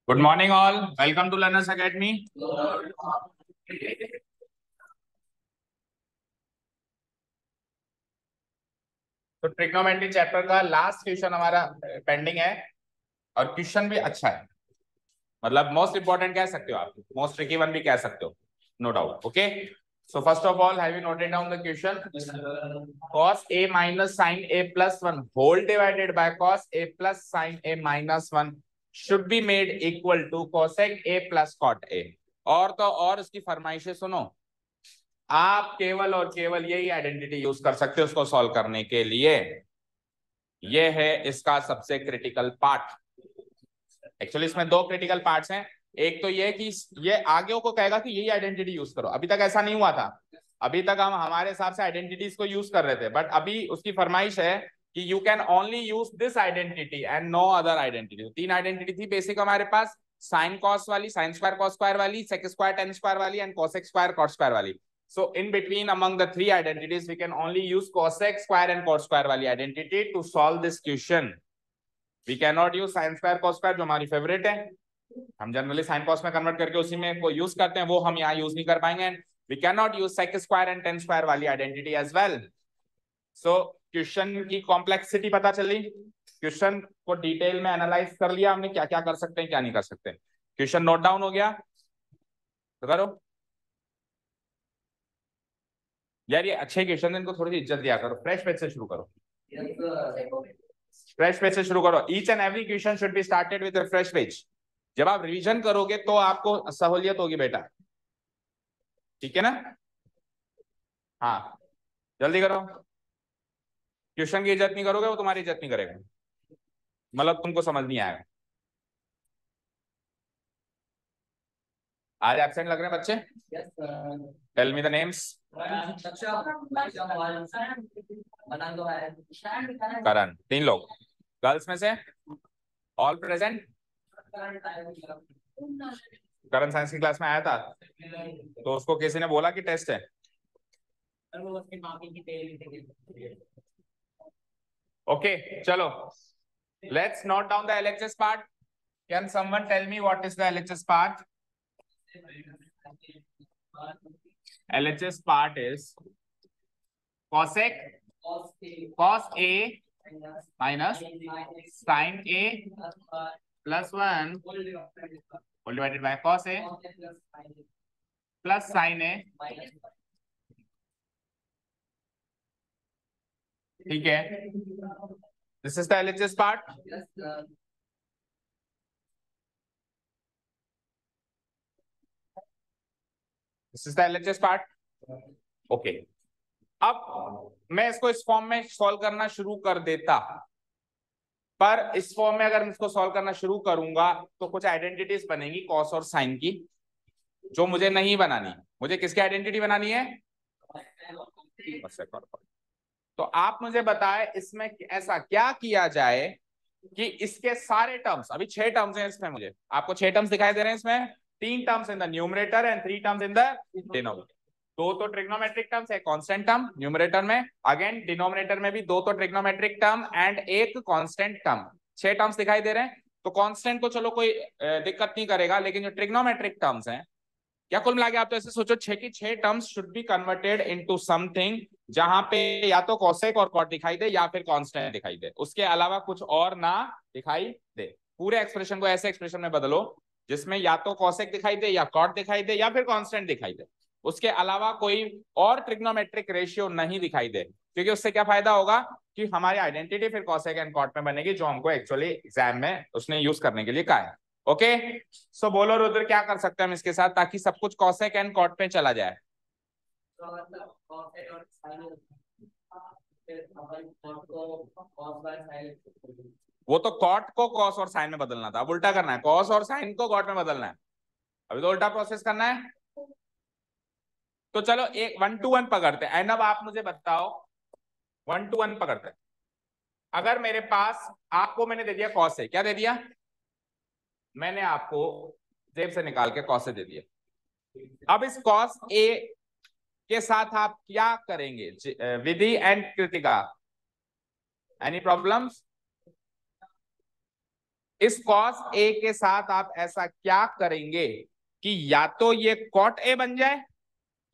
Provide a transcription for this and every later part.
Good morning all, welcome to learners academy. तो trigonometry chapter का last question हमारा pending है और क्वेश्चन भी अच्छा है, मतलब मोस्ट इंपॉर्टेंट कह सकते हो आप, मोस्ट ट्रिकी वन भी कह सकते हो, no doubt. Okay, so first of all have you noted down the question? cos a minus sin a plus 1 whole divided by cos a plus sin a minus 1 should be made equal to cosec a plus cot a। और तो और उसकी फरमाइशें सुनो, आप केवल और केवल यही आइडेंटिटी यूज कर सकते हो उसको सॉल्व करने के लिए। ये है इसका सबसे क्रिटिकल पार्ट। एक्चुअली इसमें दो क्रिटिकल पार्ट्स हैं। एक तो ये कि ये आगे को कहेगा कि यही आइडेंटिटी यूज करो, अभी तक ऐसा नहीं हुआ था। अभी तक हम हमारे हिसाब से आइडेंटिटीज को यूज कर रहे थे, बट अभी उसकी फरमाइश है कि you can only use this identity and no other identity. तीन आइडेंटिटी थी बेसिक हमारे पास, साइन कॉस वाली, साइन स्क्वायर कॉस स्क्वायर वाली, सेक स्क्वायर टेन स्क्वायर वाली and cosec square cot square वाली। So in between among the three identities, we can only use cosec square and cot square वाली identity to solve this question. We cannot use sin square cos square जो हमारी favourite है, हम generally sin cos में convert करके उसी में को यूज करते हैं, वो हम यहाँ यूज नहीं कर पाएंगे। We cannot use sec square and tan square वाली identity as well. So question की कॉम्प्लेक्सिटी पता चली, क्वेश्चन को डिटेल में एनालाइज कर लिया हमने, क्या क्या कर सकते हैं क्या नहीं कर सकते। क्वेश्चन नोट डाउन हो गया तो करो यार, ये अच्छे क्वेश्चन, इनको थोड़ी सी इज्जत दिया करो। फ्रेश पेज से शुरू करो, फ्रेश पेज से शुरू करो। Each and every question should be started with a fresh page. जब आप रिवीजन करोगे तो आपको सहूलियत होगी बेटा, ठीक है ना? हाँ जल्दी करो, क्वेश्चन की इज्जत नहीं करोगे वो तुम्हारी इज्जत नहीं करेगा, मतलब तुमको समझ नहीं आएगा। आज एब्सेंट लग रहे हैं बच्चे? Tell me the names. Karan, तीन लोग गर्ल्स में से, ऑल प्रेजेंट। करण साइंस की क्लास में आया था तो उसको किसी ने बोला कि टेस्ट है? ओके चलो, let's note down the LHS part. Can someone tell me what is the LHS part? LHS part is cosec cos A minus sin A plus 1 whole divided by cos A plus sin A। ठीक है, this is the LHS part। This is the LHS part। Okay, अब मैं इसको इस form में solve करना शुरू कर देता, पर इस फॉर्म में अगर मैं इसको सॉल्व करना शुरू करूंगा तो कुछ आइडेंटिटीज बनेगी कॉस और साइन की, जो मुझे नहीं बनानी। मुझे किसकी आइडेंटिटी बनानी है? तो आप मुझे बताएं इसमें ऐसा क्या किया जाए कि इसके सारे टर्म्स, अभी 6 टर्म्स हैं इसमें, मुझे आपको 6 टर्म्स दिखाई दे रहे हैं इसमें, 3 terms in the numerator and 3 terms in the denominator. दो तो ट्रिग्नोमेट्रिक टर्म्स है, कांस्टेंट टर्म न्यूमरेटर में, अगेन डिनोमिनेटर में भी दो तो ट्रिग्नोमेट्रिक टर्म एंड एक कांस्टेंट टर्म। 6 टर्म्स दिखाई दे रहे हैं। तो कांस्टेंट को चलो कोई दिक्कत नहीं करेगा, लेकिन जो ट्रिग्नोमेट्रिक टर्म्स हैं, क्या कुल मिला के आप तो ऐसे सोचो 6 की 6 terms should be converted into something जहां पे या तो कोसेक और कॉट दिखाई दे या फिर कांस्टेंट दिखाई दे, उसके अलावा कुछ और ना दिखाई दे। पूरे एक्सप्रेशन को ऐसे एक्सप्रेशन में बदलो जिसमें या तो कोसेक दिखाई दे या कॉट दिखाई दे या फिर कांस्टेंट दिखाई दे, उसके अलावा कोई और ट्रिग्नोमेट्रिक रेशियो नहीं दिखाई दे, क्योंकि उससे क्या फायदा होगा कि हमारी आइडेंटिटी फिर कोसेक एंड कॉट में बनेगी, जो हमको एक्चुअली एग्जाम में उसने यूज करने के लिए कहा है। ओके, सो बोलो रुद्र क्या कर सकते हैं हम इसके साथ ताकि सब कुछ कोसेक एंड कॉट पे चला जाए? वो तो कॉट को कॉस और साइन में बदलना था, अब उल्टा करना है, कॉस और साइन को कॉट में बदलना है। अभी तो उल्टा प्रोसेस करना है। तो चलो एक 1 to 1 पकड़ते हैं, एंड अब आप मुझे बताओ 1 to 1 पकड़ते हैं। अगर मेरे पास, आपको मैंने दे दिया कॉस है, क्या दे दिया मैंने आपको? जेब से निकाल के कॉस दे दिया। अब इस कॉस ए के साथ आप क्या करेंगे? विधि एंड कृतिका, एनी प्रॉब्लम्स? इस कॉस ए के साथ आप ऐसा क्या करेंगे कि या तो ये कॉट ए बन जाए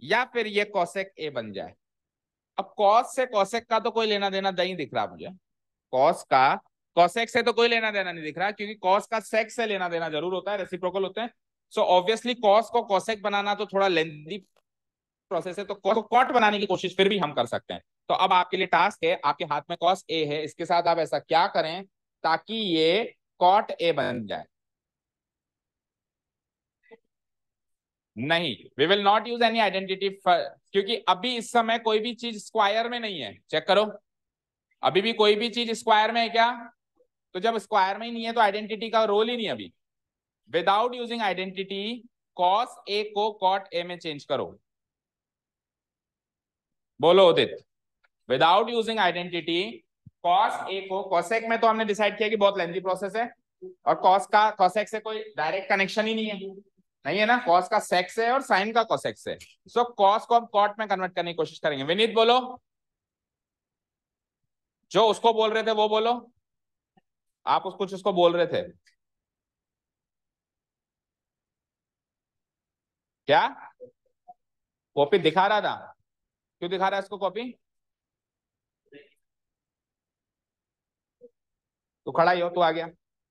या फिर ये कॉसेक ए बन जाए। अब कॉस से कॉसेक का तो कोई लेना देना नहीं दिख रहा मुझे, कॉस का कॉसेक से तो कोई लेना देना नहीं दिख रहा, क्योंकि कॉस का सेक से लेना देना जरूर होता है, रेसिप्रोकल होते हैं। सो ऑब्वियसली कॉस को कॉसेक बनाना तो थोड़ा लेंथी प्रोसेस है, तो कॉस को कॉट बनाने की कोशिश फिर भी हम कर सकते हैं। तो अब आपके लिए टास्क है, आपके हाथ में कॉस ए है, इसके साथ आप ऐसा क्या करें ताकि ये कॉट ए बन जाए। नहीं, we will not use any identity, क्योंकि अभी इस समय कोई भी चीज स्क्वायर में नहीं है। चेक करो, अभी भी कोई भी चीज स्क्वायर में है क्या? तो जब स्क्वायर में ही नहीं है तो आइडेंटिटी का रोल ही नहीं अभी। Without using identity cos A को कॉट ए में चेंज करो। बोलो उदित। Without using identity cos A को कॉसेक में, तो हमने डिसाइड किया कि बहुत लेंथी प्रोसेस है, और कॉस का कॉसेक से कोई डायरेक्ट कनेक्शन ही नहीं है ना, कॉस का सेक से और साइन का कॉसेक से। सो कॉस को हम कॉट में कन्वर्ट करने की कोशिश करेंगे। विनीत बोलो, जो उसको बोल रहे थे वो बोलो, आप उस कुछ उसको बोल रहे थे क्या? कॉपी दिखा रहा था, क्यों दिखा रहा है इसको कॉपी? तू खड़ा ही हो, तू आ गया,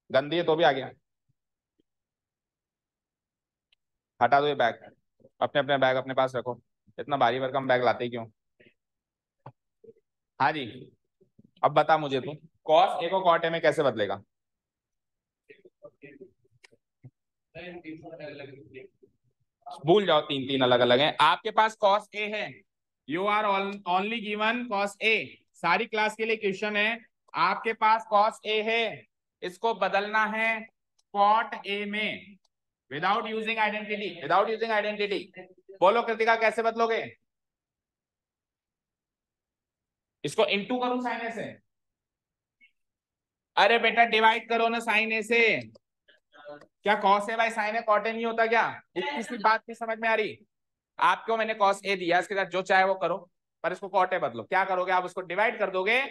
गंदी है तो भी आ गया। हटा दो ये बैग, अपने अपने बैग अपने पास रखो, इतना भारी भरकम बैग लाते ही क्यों? हाँ जी, अब बता मुझे तू, कॉस ए को कॉट ए में कैसे बदलेगा? भूल जाओ, तीन तीन अलग अलग हैं आपके पास, कॉस ए है, you are only given cos A, सारी क्लास के लिए क्वेश्चन है। आपके पास कॉस ए है, इसको बदलना है कॉट ए में, without using identity, without using identity. बोलो कृतिका, कैसे बदलोगे? इसको इंटू करूं साइन ए से? अरे बेटा डिवाइड करो ना साइन ए से। क्या cos a by sine a cot a नहीं होता क्या? इतनी बात नहीं समझ में आ रही आपको? मैंने कॉस ए दिया, इसके साथ जो चाहे वो करो, पर इसको कॉट ए बदलो। क्या करोगे आप? उसको डिवाइड कर दोगे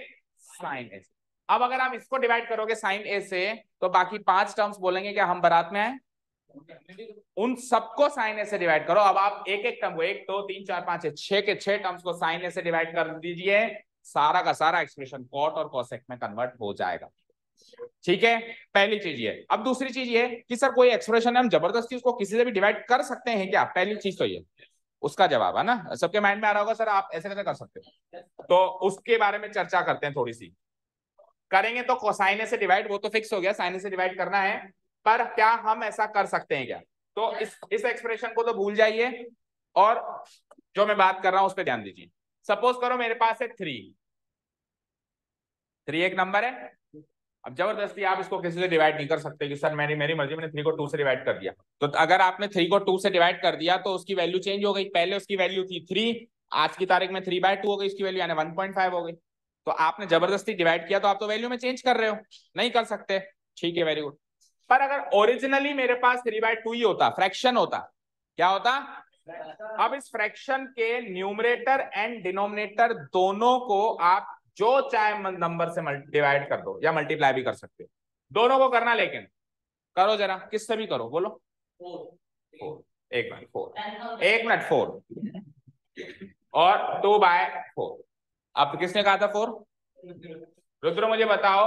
साइन ए से। अब अगर आप इसको डिवाइड करोगे साइन ए से, तो बाकी 5 टर्म्स बोलेंगे क्या हम बारात में आए? उन सबको साइन ए से डिवाइड करो। अब आप एक एक टर्म को, 1 2 3 4 5 6 के 6 टर्म्स को साइन ए से डिवाइड कर दीजिए, सारा का सारा एक्सप्रेशन कॉट और कॉसेक में कन्वर्ट हो जाएगा। ठीक है, पहली चीज ये। अब दूसरी चीज ये कि सर कोई एक्सप्रेशन है, हम जबरदस्ती उसको किसी से भी डिवाइड कर सकते हैं क्या? पहली चीज तो ये, उसका जवाब है ना, सबके माइंड में आ रहा होगा सर आप ऐसे कैसे कर सकते हो, तो उसके बारे में चर्चा करते हैं थोड़ी सी। करेंगे तो कोसाइन से डिवाइड, वो तो फिक्स हो गया, साइन से डिवाइड करना है, पर क्या हम ऐसा कर सकते हैं क्या? तो इस एक्सप्रेशन को तो भूल जाइए, और जो मैं बात कर रहा हूं उस पर ध्यान दीजिए। सपोज करो मेरे पास है 3 एक नंबर है। अब जबरदस्ती आप इसको किसी से डिवाइड नहीं कर सकते कि सर मेरी मेरी मर्जी, मैंने 3 को 2 से डिवाइड कर दिया। तो अगर आपने 3 को 2 से डिवाइड कर दिया तो उसकी वैल्यू चेंज हो गई, पहले उसकी वैल्यू थी 3, आज की तारीख में 3/2 हो गई, उसकी वैल्यू यानी 1.5 हो गई। तो आपने जबरदस्ती डिवाइड किया, तो आप तो वैल्यू में चेंज कर रहे हो, नहीं कर सकते। ठीक है, वेरी गुड। पर अगर ओरिजिनली मेरे पास 3/2 ही होता, फ्रैक्शन होता, क्या होता? अब इस फ्रैक्शन के न्यूमरेटर एंड डिनोमिनेटर दोनों को आप जो चाहे नंबर से डिवाइड कर दो या मल्टीप्लाई भी कर सकते हो, दोनों को करना, लेकिन करो जरा, किससे भी करो, बोलो। 4, एक मिनट 4, एक मिनट 4 और 2/4। अब किसने कहा था 4? रुद्र मुझे बताओ,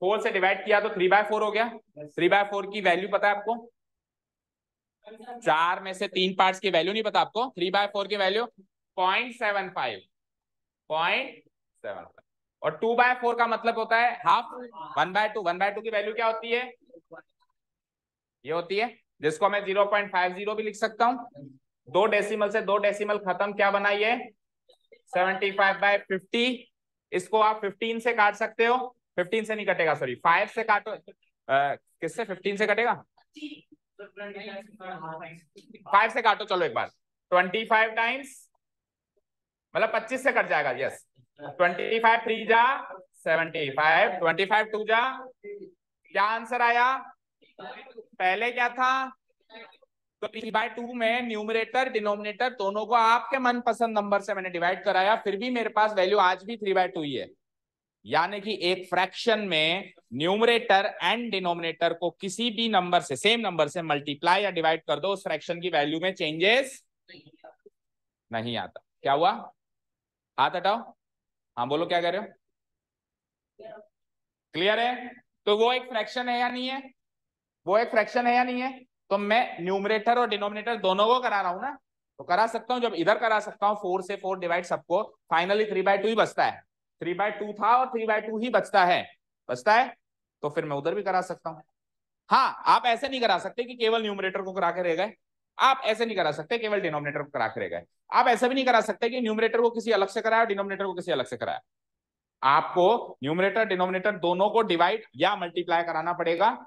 4 से डिवाइड किया तो 3/4 हो गया। 3/4 की वैल्यू पता है आपको? 4 में से 3 पार्ट्स की वैल्यू नहीं पता आपको? 3/4 की वैल्यू 0.75, 0.75। और 2/4 का मतलब होता है हाफ। 1/2, 1/2 की वैल्यू क्या होती है? ये होती है, जिसको मैं 0.50 भी लिख सकता हूं। 2 डेसिमल से 2 डेसिमल खत्म, क्या बना ये? 75/50। इसको आप 15 से काट सकते हो, 15 से नहीं कटेगा, सॉरी 5 से काटो। किससे 15 से कटेगा? 5 से काटो, चलो एक बार। 25 टाइम्स मतलब 25 से कट जाएगा, यस। 25 3 जा 75, 25 2 जा, क्या आंसर आया? पहले क्या था? तो 3/2 में न्यूमरेटर डिनोमिनेटर दोनों को आपके मनपसंद नंबर से मैंने डिवाइड कराया, फिर भी मेरे पास वैल्यू आज भी 3/2 ही है। यानी कि एक फ्रैक्शन में न्यूमरेटर एंड डिनोमिनेटर को किसी भी नंबर से, सेम नंबर से मल्टीप्लाई या डिवाइड कर दो, उस फ्रैक्शन की वैल्यू में चेंजेस नहीं आता। क्या हुआ? हाथ हटाओ। हाँ बोलो, क्या कह रहे हो? क्लियर है? तो वो एक फ्रैक्शन है या नहीं है? वो एक फ्रैक्शन है या नहीं है? तो मैं न्यूमरेटर और डिनोमिनेटर दोनों को करा रहा हूं ना, तो करा सकता हूं। जब इधर करा सकता हूं 4 से 4 डिवाइड सबको, फाइनली 3/2 ही बचता है। 3/2 था और 3/2 ही बचता है, तो फिर मैं उधर भी करा सकता हूं। हाँ, आप ऐसे नहीं करा सकते कि केवल न्यूमरेटर को करा के रह गए। आप ऐसे नहीं करा सकते केवल डिनोमिनेटर को करा के रह गए। आप ऐसा भी नहीं करा सकते कि न्यूमरेटर को किसी अलग से कराया, डिनोमिनेटर को किसी अलग से कराया। आपको न्यूमरेटर डिनोमिनेटर दोनों को डिवाइड या मल्टीप्लाई कराना पड़ेगा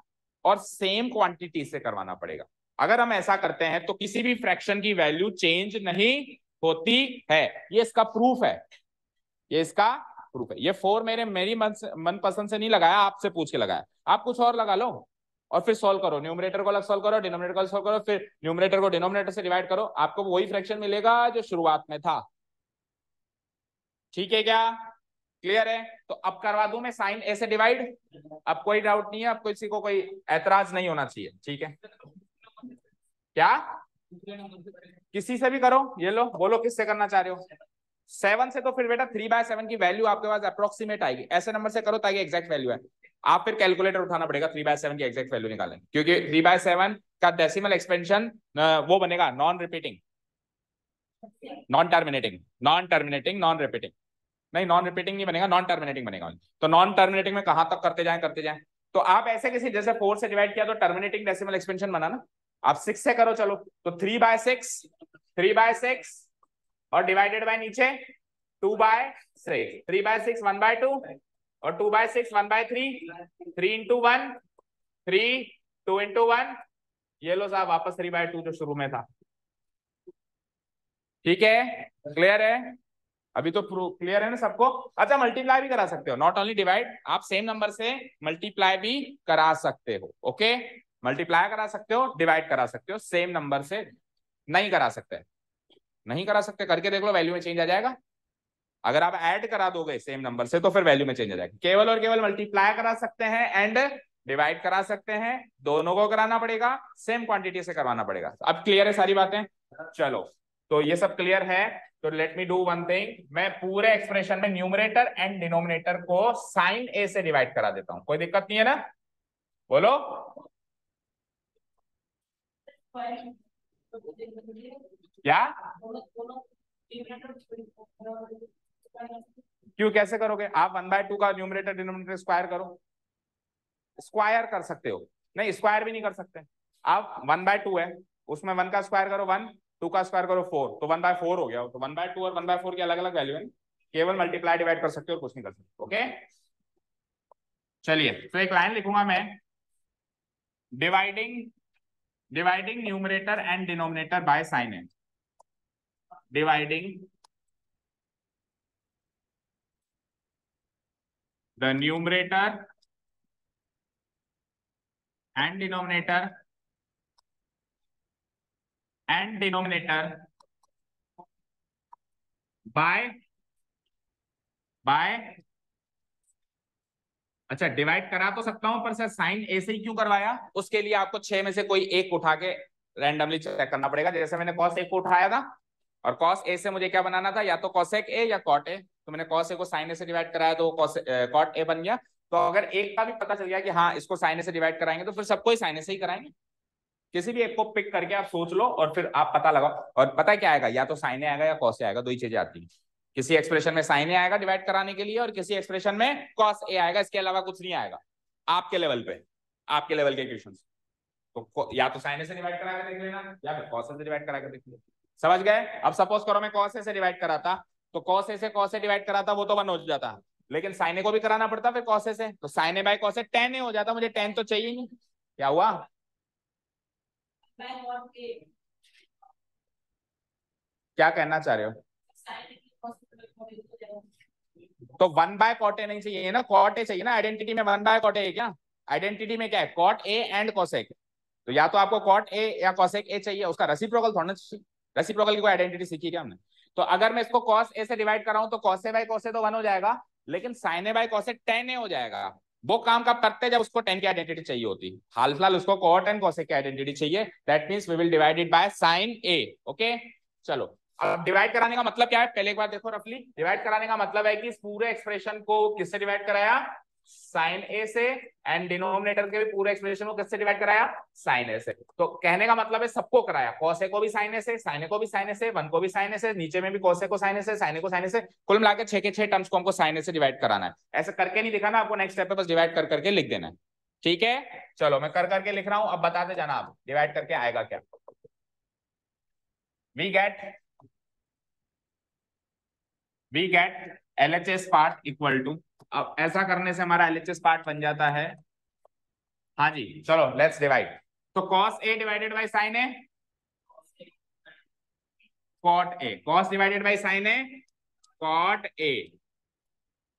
और सेम क्वांटिटी से करवाना पड़ेगा। अगर हम ऐसा करते हैं तो किसी भी फ्रैक्शन की वैल्यू चेंज नहीं होती है। ये इसका प्रूफ है, ये 4 मेरी मन पसंद से नहीं लगाया, आपसे पूछ के लगाया। आप कुछ और लगा लो और फिर सॉल्व करो। न्यूमरेटर को अलग सॉल्व करो, डिनोमिनेटर को अलग सॉल्व करो, फिर न्यूमरेटर को डिनोमिनेटर से डिवाइड करो, आपको वही फ्रैक्शन मिलेगा जो शुरुआत में था। ठीक है क्या? क्लियर है? तो अब करवा दूं मैं साइन ए से डिवाइड। अब कोई डाउट नहीं है, अब किसी को कोई ऐतराज नहीं होना चाहिए। ठीक है? क्या? किसी से भी करो। ये लो, बोलो किससे करना चाह रहे हो। 7 से तो फिर बेटा 3/7 की वैल्यू आपके पास अप्रोक्सीमेट आएगी। ऐसे नंबर से करो ताकि एग्जैक्ट वैल्यू है। आप फिर कैलकुलेटर उठाना पड़ेगा 3/7 की एग्जैक्ट वैल्यू निकालें, क्योंकि 3/7 का डेसिमल एक्सपेंशन वो बनेगा non repeating, non terminating, non repeating. नहीं, नॉन रिपीटिंग नहीं बनेगा, नॉन टर्मिनेटिंग बनेगा। तो नॉन टर्मिनेटिंग में कहां तक करते जाएं। तो आप ऐसे किसी, जैसे 4 से डिवाइड किया तो टर्मिनेटिंग डेसिमल एक्सपेंशन बना ना, आप 6 से करो। चलो, तो 3/6 और डिवाइडेड बाय नीचे 2/6, 3/6 1/2 और 2/6 1/3, 3 into 1 3, 2 into 1। ये लो साहब, वापस 3/2 जो शुरू में था। ठीक है? क्लियर है? अभी तो क्लियर है ना सबको? अच्छा, मल्टीप्लाई भी करा सकते हो, नॉट ओनली डिवाइड, आप सेम नंबर से मल्टीप्लाई भी करा सकते हो। ओके, मल्टीप्लाई करा सकते हो, डिवाइड करा सकते हो, सेम नंबर से नहीं करा सकते। नहीं करा सकते, करके देख लो, वैल्यू में चेंज आ जाएगा। अगर आप ऐड करा दोगे सेम नंबर से तो फिर वैल्यू में चेंज आ जाएगा। केवल और केवल मल्टीप्लाई करा सकते हैं एंड डिवाइड करा सकते हैं, दोनों को कराना पड़ेगा, सेम क्वांटिटी से करवाना पड़ेगा। अब क्लियर है सारी बातें? चलो, तो ये सब क्लियर है। तो let me do one thing, मैं पूरे एक्सप्रेशन में न्यूमरेटर एंड डिनोमिनेटर को साइन ए से डिवाइड करा देता हूं। कोई दिक्कत नहीं है ना? बोलो। क्या? क्यों, कैसे करोगे आप? 1/2 का न्यूमरेटर डिनोमिनेटर स्क्वायर करो। स्क्वायर कर सकते हो, नहीं स्क्वायर भी नहीं कर सकते। आप 1/2 है, उसमें 1 का स्क्वायर करो 1, 2 का स्क्वायर करो 4, तो 1/4 हो गया। तो 1/2 और 1/4 की अलग अलग वैल्यू है, केवल मल्टीप्लाई डिवाइड कर सकते हो, कुछ नहीं कर सकते। ओके, चलिए, तो एक लाइन लिखूंगा मैं, dividing numerator and denominator bye sine A. Dividing the numerator and denominator bye अच्छा, डिवाइड करा तो सकता हूं, पर सर साइन ए से ही क्यों करवाया? उसके लिए आपको 6 में से कोई एक उठा के रैंडमली चेक करना पड़ेगा। जैसे मैंने कॉस ए को उठाया था, और कॉस ए से मुझे क्या बनाना था, या तो कॉसेक ए या कॉट ए। तो मैंने कॉस ए को साइन ए से डिवाइड कराया तो कॉट ए बन गया। तो अगर एक का भी पता चल गया कि हाँ इसको साइन ए से डिवाइड कराएंगे, तो फिर सबको ही साइन ए से ही कराएंगे। किसी भी एक को पिक करके आप सोच लो और फिर आप पता लगाओ, और पता क्या आएगा, या तो साइन ए आएगा या कॉस ए आएगा, दो ही चीजें आती है। किसी एक्सप्रेशन में साइन ए आएगा डिवाइड कराने के लिए, और किसी एक्सप्रेशन में कॉस ए आएगा, इसके अलावा कुछ नहीं आएगा आपके लेवल पे, आपके लेवल के क्वेश्चन। तो या तो साइन ए से डिवाइड करा के देख लेना, या फिर कॉस ए से डिवाइड करा के देख लेना। समझ गए? अब सपोज करो मैं कॉस ए से डिवाइड कराता, तो कॉस ए से कॉस ए डिवाइड कराता, वो तो 1 हो जाता, लेकिन साइन ए को भी कराना पड़ता फिर कॉस ए से, तो sine A by cos a tan a हो जाता। मुझे tan तो चाहिए ही नहीं। क्या हुआ? क्या कहना चाह रहे हो? तो 1/cot ए नहीं चाहिए ना, cot ए चाहिए ना। आइडेंटिटी में 1/cot ए है क्या? आइडेंटिटी में क्या है? cot A and cosec। तो या तो आपको cot ए या cosec ए चाहिए, उसका रेसिप्रोकल थोड़ा ना चाहिए। रेसिप्रोकल की कोई आइडेंटिटी सीखी क्या हमने? तो अगर मैं इसको cos ए से डिवाइड कराऊं तो cos A by cos A तो 1 हो जाएगा, लेकिन sine A by cosec tan A हो जाएगा। वो काम कब करते हैं? जब उसको टेन की आइडेंटिटी चाहिए होती। हाल फिलहाल उसको कॉट एंड कोसेक की आइडेंटिटी चाहिए। That means we will divide it by sine a. Okay, चलो अब डिवाइड कराने का मतलब क्या है, पहले एक बार देखो रफली। डिवाइड कराने का मतलब है कि इस पूरे एक्सप्रेशन को किससे डिवाइड कराया? साइन ए से। एंड डिनोमिनेटर के भी पूरे एक्सप्रेशन को किससे डिवाइड कराया? साइन ए से। तो कहने का मतलब है सबको कराया, कॉस ए को भी साइन ए से, साइन ए को भी साइन ए से, वन को भी साइन ए से, नीचे में भी कॉस ए को साइन ए से, साइन ए को साइन ए से, कुल मिला के 6 के 6 टर्म्स को हमको साइन ए से डिवाइड कराना है। ऐसे करके नहीं दिखाना आपको, नेक्स्ट स्टेप पे बस डिवाइड कर करके लिख देना है। ठीक है, चलो मैं कर करके लिख रहा हूं, अब बताते जाना आप डिवाइड करके आएगा क्या। We get LHS part equal to, अब ऐसा करने से हमारा LHS पार्ट बन जाता है। हाँ जी, चलो लेट्स डिवाइड। तो cos A divided by sine a, cot a, cos divided by sine a, cot a,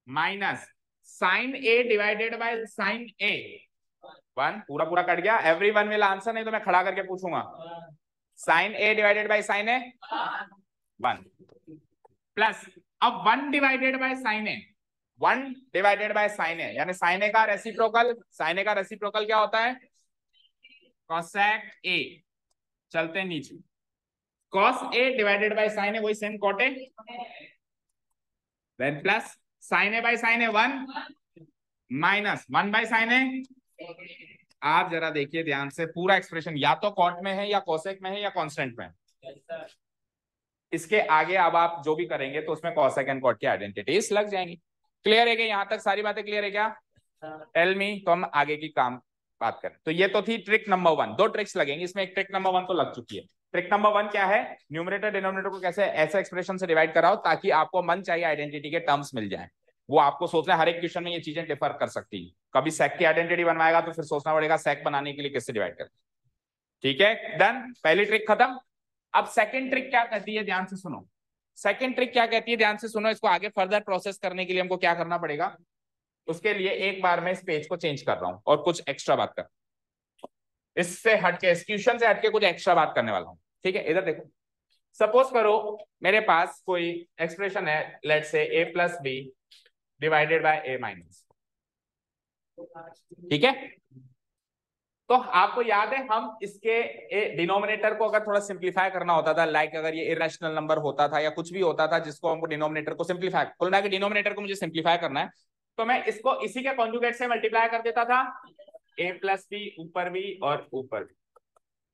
minus sine A divided by sine A. One पूरा पूरा कट गया, एवरी वन विल आंसर, नहीं तो मैं खड़ा करके पूछूंगा। Sine A divided by sine A, one, plus अब one divided by sine A, one divided by sine A, यानी साइन ए का रेसिप्रोकल, साइन ए का रेसिप्रोकल क्या होता है? Cosec A. चलते नीचे, cos A divided by sine A, वही same cot A, then plus sine A by sine A one, minus one by sine A. आप जरा देखिए ध्यान से, पूरा एक्सप्रेशन या तो कॉट में है या कोसेक में है या कांस्टेंट में है। इसके आगे अब आप जो भी करेंगे तो उसमें कोसेक एंड कॉट की आइडेंटिटीज लग जाएंगी। क्लियर है क्या? यहां तक सारी बातें क्लियर है क्या? टेल मी, तो हम आगे की काम बात करें। तो ये तो थी ट्रिक नंबर वन, दो ट्रिक्स लगेंगी इसमें, एक ट्रिक नंबर वन तो लग चुकी है। ट्रिक नंबर वन क्या है? न्यूमरेटर डिनोमिनेटर को कैसे ऐसे एक्सप्रेशन से डिवाइड कराओ ताकि आपको मन चाहिए आइडेंटिटी के टर्म्स मिल जाए। वो आपको सोचना है, हर एक क्वेश्चन में ये चीजें डिफर कर सकती है। कभी सेक की आइडेंटिटी बनवाएगा तो फिर सोचना पड़ेगा सेक बनाने के लिए किससे डिवाइड करें। ठीक है, डन, पहली ट्रिक खत्म। अब सेकंड ट्रिक क्या कहती है, ध्यान से सुनो। सेकंड ट्रिक क्या कहती है, ध्यान से सुनो। इसको आगे फर्दर प्रोसेस करने के लिए हमको क्या करना पड़ेगा? उसके लिए एक बार मैं इस पेज को चेंज कर रहा हूं और कुछ एक्स्ट्रा बात कर, इससे हटके, इस क्वेश्चन से हटके कुछ एक्स्ट्रा बात करने वाला हूं। ठीक है, इधर देखो। सपोज करो मेरे पास कोई एक्सप्रेशन है, let's say a plus b divided by a minus. ठीक है, तो आपको याद है हम इसके डिनोमिनेटर को अगर थोड़ा सिंप्लीफाई करना होता था, लाइक अगर ये इरेशनल नंबर होता था या कुछ भी होता था जिसको हमको डिनोमिनेटर को सिंप्लीफाई, कुल मिला के डिनोमिनेटर को मुझे सिंप्लीफाई करना है, तो मैं इसको इसी के कॉन्जुगेट से मल्टीप्लाई कर देता था। a प्लस बी, ऊपर भी और ऊपर भी,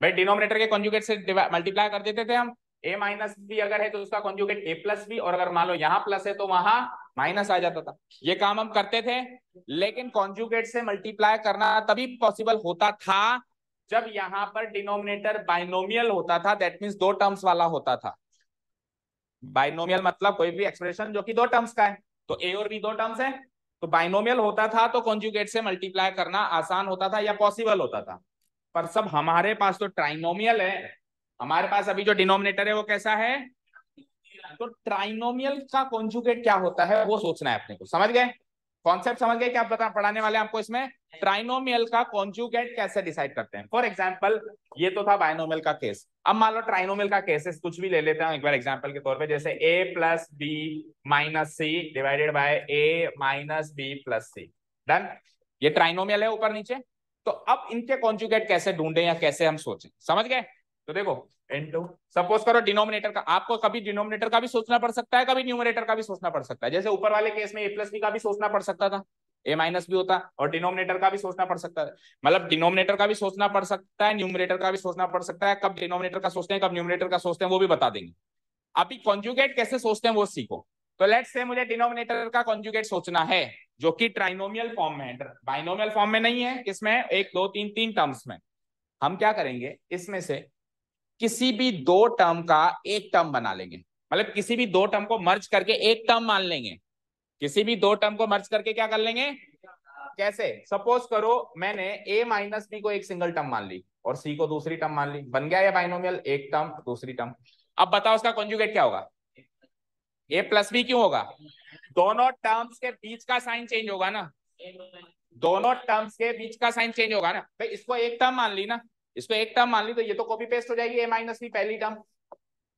भाई डिनोमिनेटर के कॉन्जुगेट से मल्टीप्लाई कर देते थे हम। a माइनस बी अगर है तो उसका कॉन्जुगेट a प्लस बी, और अगर मान लो यहाँ प्लस है तो वहां माइनस आ जाता था। ये काम हम करते थे, लेकिन कॉन्जुगेट से मल्टीप्लाई करना तभी पॉसिबल होता था जब यहाँ पर डिनोमिनेटर बाइनोमियल होता था, दैट मींस दो टर्म्स वाला होता था। बाइनोमियल मतलब कोई भी एक्सप्रेशन जो कि दो टर्म्स का है, तो a और b दो टर्म्स है, तो बाइनोमियल होता था तो कॉन्जुगेट से मल्टीप्लाई करना आसान होता था या पॉसिबल होता था। पर सब हमारे पास तो ट्राइनोमियल है, हमारे पास अभी जो डिनोमिनेटर है वो कैसा है? तो ट्राइनोमियल का कॉन्जुगेट क्या होता है वो सोचना है अपने को। समझ गए कॉन्सेप्ट? समझ गए क्या बता पढ़ाने वाले आपको इसमें? ट्राइनोमियल का कॉन्जुगेट कैसे डिसाइड करते हैं। फॉर एग्जांपल, ये तो था बाइनोमियल का केस। अब मान लो ट्राइनोमियल का केसेस कुछ भी ले लेते हैं एक बार एग्जांपल के तौर पे, जैसे a plus b minus c divided by a minus b plus c. Done, ये ट्राइनोमियल है ऊपर नीचे। तो अब इनके कॉन्जुगेट कैसे ढूंढें या कैसे हम सोचें, समझ गए? तो देखो, इनटू, सपोज करो डिनोमिनेटर का, आपको कभी डिनोमिनेटर का भी सोचना पड़ सकता है, कभी न्यूमरेटर का भी सोचना पड़ सकता है। जैसे ऊपर वाले केस में a प्लस बी का भी सोचना पड़ सकता था, a माइनस बी होता, और डिनोमिनेटर का भी सोचना पड़ सकता है। मतलब डिनोमिनेटर का भी सोचना पड़ सकता है, न्यूमरेटर का भी सोचना पड़ सकता है। कब डिनोमिनेटर का सोचते हैं, कब न्यूमरेटर का सोचते हैं, वो भी बता देंगे। अभी कॉन्जुगेट कैसे सोचते हैं वो सीखो। तो लेट्स से मुझे डिनोमिनेटर का कॉन्जुगेट सोचना है जो कि ट्राइनोमियल फॉर्म में है, बाइनोमियल फॉर्म में नहीं है। किसमें? एक दो तीन, तीन टर्म्स में। हम क्या करेंगे, इसमें से किसी भी दो टर्म का एक टर्म बना लेंगे, मतलब किसी भी दो टर्म को मर्ज करके एक टर्म मान लेंगे। किसी भी दो टर्म को मर्ज करके क्या कर लेंगे? कैसे? सपोज करो मैंने a माइनस बी को एक सिंगल टर्म मान ली और c को दूसरी टर्म मान ली, बन गया ये बाइनोमियल, एक टर्म दूसरी टर्म। अब बताओ उसका कॉन्जुगेट क्या होगा? a प्लस बी क्यों होगा? दोनों टर्म्स के बीच का साइन चेंज होगा ना, दोनों टर्म्स के बीच का साइन चेंज होगा ना। भाई इसको एक टर्म मान ली ना, इसको एक टर्म मान ली, तो ये तो कॉपी पेस्ट हो जाएगी a माइनस बी पहली टर्म,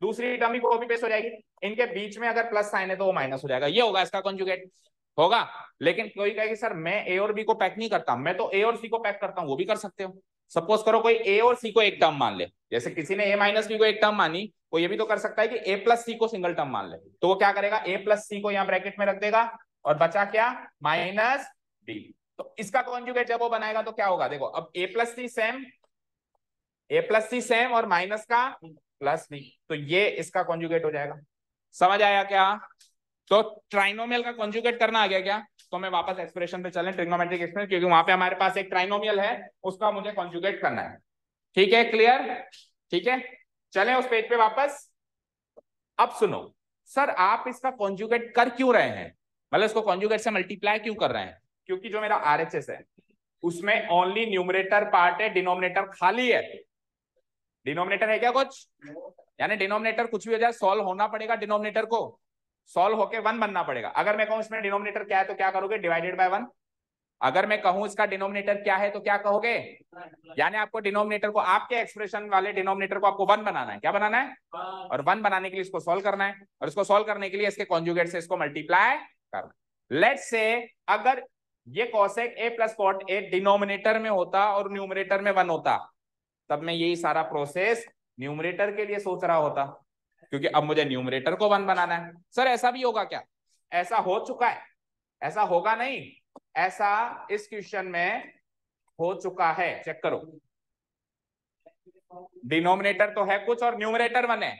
दूसरी टर्म भी कॉपी पेस्ट हो जाएगी। इनके बीच में अगर प्लस साइन है तो वो माइनस हो जाएगा, ये होगा इसका कॉन्जुगेट। होगा। लेकिन कोई कहेगी सर मैं ए और बी को पैक नहीं करता, मैं तो ए और सी को पैक करता हूं, वो भी कर सकते हो। सपोज करो कोई ए और सी को एक टर्म मान ले, जैसे किसी ने ए माइनस बी को एक टर्म मानी, वो ये भी तो कर सकता है कि ए प्लस सी को सिंगल टर्म मान ले। तो वो क्या करेगा, ए प्लस सी को यहाँ ब्रैकेट में रख देगा और बचा क्या, माइनस बी। तो इसका कॉन्जुगेट जब वो बनाएगा तो क्या होगा, देखो अब ए प्लस सी सेम और माइनस का प्लस बी, तो ये इसका कॉन्जुगेट हो जाएगा। समझ आया क्या? तो ट्राइनोमियल का कॉन्जुगेट करना आ गया क्या? तो मैं वापस एक्सप्रेशन पे चलें, ट्रिग्नोमेट्रिक एक्सप्रेशन, क्योंकि वहां पे हमारे पास एक ट्राइनोमियल है, उसका मुझे कॉन्जुगेट करना है। ठीक है, क्लियर? ठीक है, चलें उस पेज पे वापस। अब सुनो सर, आप इसका कॉन्जुगेट कर क्यों रहे हैं, मतलब इसको कॉन्जुगेट से मल्टीप्लाई क्यों कर रहे हैं? क्योंकि जो मेरा आरएचएस है उसमें ओनली न्यूमरेटर पार्ट है, डिनोमिनेटर खाली है। डिनोमिनेटर है क्या कुछ? यानी डिनोमिनेटर कुछ भी हो जाए सॉल्व होना पड़ेगा, डिनोमिनेटर को सॉल्व होके 1 बनना पड़ेगा। अगर मैं कहूं इसमें डिनोमिनेटर क्या है तो क्या करोगे, डिवाइडेड बाय 1। अगर मैं कहूं इसका डिनोमिनेटर क्या है तो क्या कहोगे, यानी आपको डिनोमिनेटर को, आपके एक्सप्रेशन वाले डिनोमिनेटर को आपको 1 बनाना है। क्या बनाना है? और 1 बनाने के लिए इसको सॉल्व करना है, और इसको सॉल्व करने के लिए इसके कॉन्जुगेट से इसको मल्टीप्लाई करना। लेट्स से अगर ये cosec a plus cot a denominator में होता और न्यूमरेटर में 1 होता, तब मैं यही सारा प्रोसेस न्यूमरेटर के लिए सोच रहा होता, क्योंकि अब मुझे न्यूमरेटर को 1 बनाना है। सर ऐसा भी होगा क्या? ऐसा हो चुका है, ऐसा होगा नहीं, ऐसा इस क्वेश्चन में हो चुका है, चेक करो। डिनोमिनेटर तो है कुछ और न्यूमरेटर 1 है,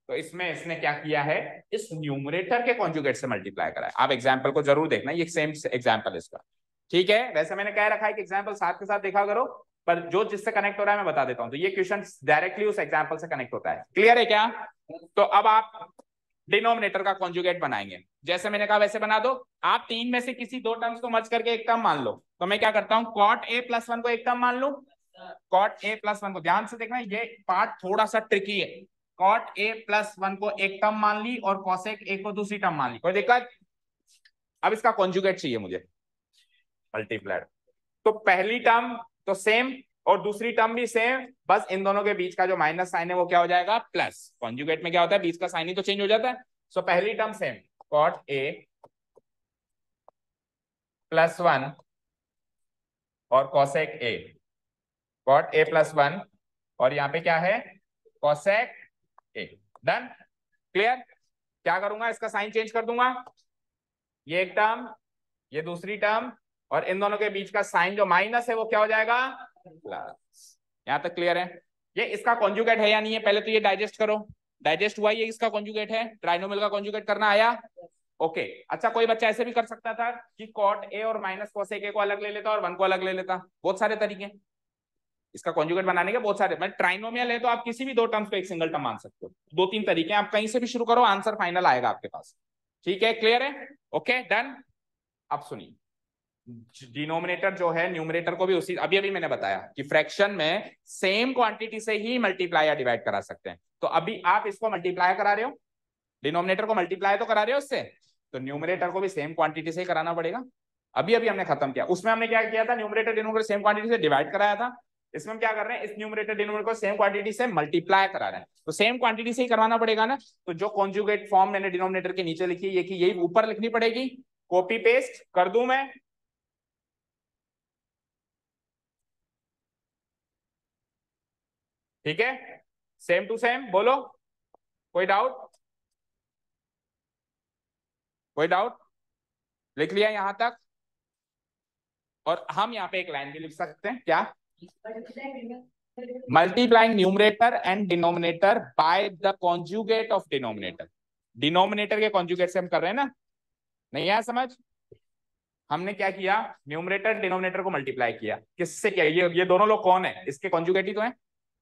तो इसमें इसने क्या किया है, इस न्यूमरेटर के कॉन्जुगेट से मल्टीप्लाई करा है। आप एग्जाम्पल को जरूर देखना, ये सेम एग्जाम्पल है इसका। ठीक है, वैसे मैंने कह रखा है कि एग्जाम्पल साथ के साथ देखा करो, पर जो जिससे कनेक्ट हो रहा है मैं बता देता हूं। तो ये क्वेश्चन डायरेक्टली उस एग्जाम्पल से कनेक्ट होता है। क्लियर है क्या? तो अब आप डिनोमिनेटर का कॉन्जुगेट बनाएंगे, जैसे मैंने कहा वैसे बना दो। आप 3 में से किसी 2 टर्म्स को मर्ज करके एक टर्म मान लो, तो मैं क्या करता हूं, कॉट ए प्लस 1 को एक टर्म मान लू। कॉट ए प्लस 1 को, ध्यान से देखना ये पार्ट थोड़ा सा ट्रिकी है। कॉट ए प्लस 1 को एक टर्म मान ली और कोसेक ए को दूसरी टर्म मान ली, कोई दिक्कत? अब इसका कॉन्जुगेट चाहिए मुझे, मल्टीप्लाइड। तो पहली टर्म तो सेम और दूसरी टर्म भी सेम, बस इन दोनों के बीच का जो माइनस साइन है वो क्या हो जाएगा, प्लस। कॉन्जुगेट में क्या होता है, बीच का साइन ही तो चेंज हो जाता है। सो पहली टर्म सेम, कॉट ए प्लस 1 और cosec a, cot A plus 1 और यहाँ पे क्या है, कोसेक ए। डन? क्लियर? क्या करूंगा, इसका साइन चेंज कर दूंगा, ये एक टर्म ये दूसरी टर्म, और इन दोनों के बीच का साइन जो माइनस है वो क्या हो जाएगा, प्लस। यहां तक क्लियर है? ये इसका कॉन्जुगेट है या नहीं है, पहले तो ये डाइजेस्ट करो। डाइजेस्ट हुआ, ये इसका कॉन्जुगेट है, ट्राइनोमियल का कॉन्जुगेट करना आया। ओके, अच्छा कोई बच्चा ऐसे भी कर सकता था कि कॉट ए और माइनस कोसेक ए को अलग ले लेता और 1 को अलग ले लेता। बहुत सारे तरीके इसका कॉन्जुगेट बनाने के, बहुत सारे। मैं ट्राइनोमियल है तो आप किसी भी 2 टर्म्स को एक सिंगल टर्म मान सकते हो। 2-3 तरीके, आप कहीं से भी शुरू करो, आंसर फाइनल आएगा आपके पास। ठीक है, क्लियर है? Okay, done. अब सुनिए, डिनोमिनेटर जो है न्यूमरेटर को भी उसी, अभी अभी मैंने बताया कि फ्रैक्शन में सेम क्वांटिटी से ही मल्टीप्लाई या डिवाइड करा सकते हैं। तो अभी आप इसको मल्टीप्लाई करा रहे हो, डिनोमिनेटर को मल्टीप्लाई तो करा रहे हो उससे, तो न्यूमरेटर को भी सेम क्वांटिटी से ही कराना पड़ेगा। अभी अभी हमने खत्म किया, उसमें हमने क्या किया था, न्यूमरेटर डिनोमिनेटर सेम क्वांटिटी से डिवाइड कराया था। इसमें हम क्या कर रहे हैं, इस न्यूमरेटर डिनोमिनेटर को सेम क्वांटिटी से मल्टीप्लाई करा रहे हैं, तो सेम क्वांटिटी से ही करवाना पड़ेगा ना। तो जो कॉन्जुगेट फॉर्म मैंने डिनोमिनेटर के नीचे लिखी है, यही ऊपर लिखनी पड़ेगी। कॉपी पेस्ट कर दूं मैं? ठीक है, सेम टू सेम बोलो, कोई डाउट? कोई डाउट? लिख लिया यहां तक? और हम यहाँ पे एक लाइन भी लिख सकते हैं, क्या, multiplying numerator and denominator by the conjugate of denominator. Denominator के कॉन्जुगेट से हम कर रहे हैं ना, नहीं आया समझ? हमने क्या किया, न्यूमरेटर डिनोमिनेटर को मल्टीप्लाई किया, किससे किया, ये दोनों लोग कौन है, इसके कॉन्जुगेट ही तो है।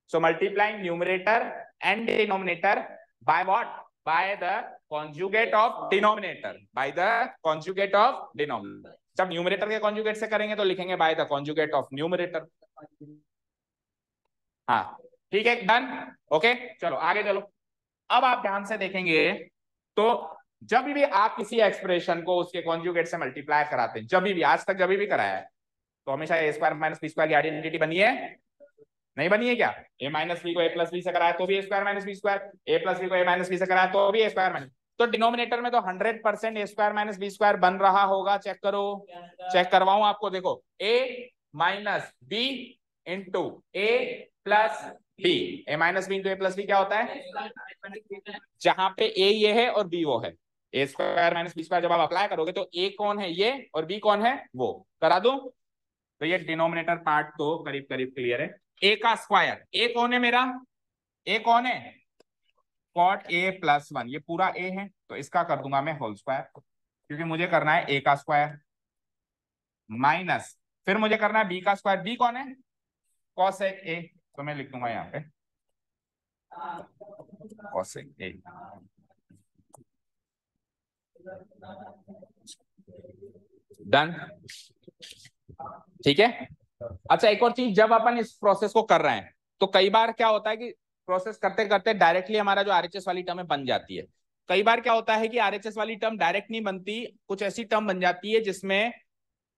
So multiplying numerator and denominator by what, by the conjugate of denominator, by the conjugate of denominator. जब न्यूमरेटर के कॉन्जुगेट से करेंगे तो लिखेंगे by the conjugate of numerator. हाँ ठीक है, डन। ओके, चलो आगे चलो। अब आप ध्यान से देखेंगे तो जब भी आप किसी एक्सप्रेशन को उसके कॉन्जुगेट से मल्टीप्लाई कराते हैं, जब भी, आज तक जब भी कराया है, तो हमेशा ए स्क्वायर माइनस बी स्क्वायर की आइडेंटिटी बनी है, नहीं बनी है क्या? ए माइनस बी को ए प्लस बी से कराया तो भी ए square minus B square, a plus B को ए माइनस बी से कराया तो भी ए स्क्वायर माइनस। तो डिनोमिनेटर में तो 100% ए स्क्वायर माइनस बी स्क्वायर बन रहा होगा। चेक करो, चेक करवाऊं आपको। देखो ए minus b into a plus B, A minus b into a plus B क्या होता है, जहां पे ए ये है और बी वो है, ए स्क्वायर माइनस बी स्क्वायर जब आप अप्लाई करोगे तो ए कौन है ये और बी कौन है वो, करा दो। तो ये डिनोमिनेटर पार्ट तो करीब करीब क्लियर है। ए का स्क्वायर, ए कौन है मेरा, ए कौन है, कॉट ए प्लस 1, ये पूरा ए है तो इसका कर दूंगा मैं होल स्क्वायर, क्योंकि मुझे करना है ए का स्क्वायर, माइनस फिर मुझे करना है बी का स्क्वायर, बी कौन है कॉसेक ए, तो मैं लिख दूंगा यहाँ पे कॉसेक ए। डन, ठीक है। अच्छा एक और चीज, जब अपन इस प्रोसेस को कर रहे हैं तो कई बार क्या होता है कि प्रोसेस करते करते डायरेक्टली हमारा जो आरएचएस वाली टर्म है बन जाती है। कई बार क्या होता है कि आरएचएस वाली टर्म डायरेक्ट नहीं बनती, कुछ ऐसी टर्म बन जाती है जिसमें,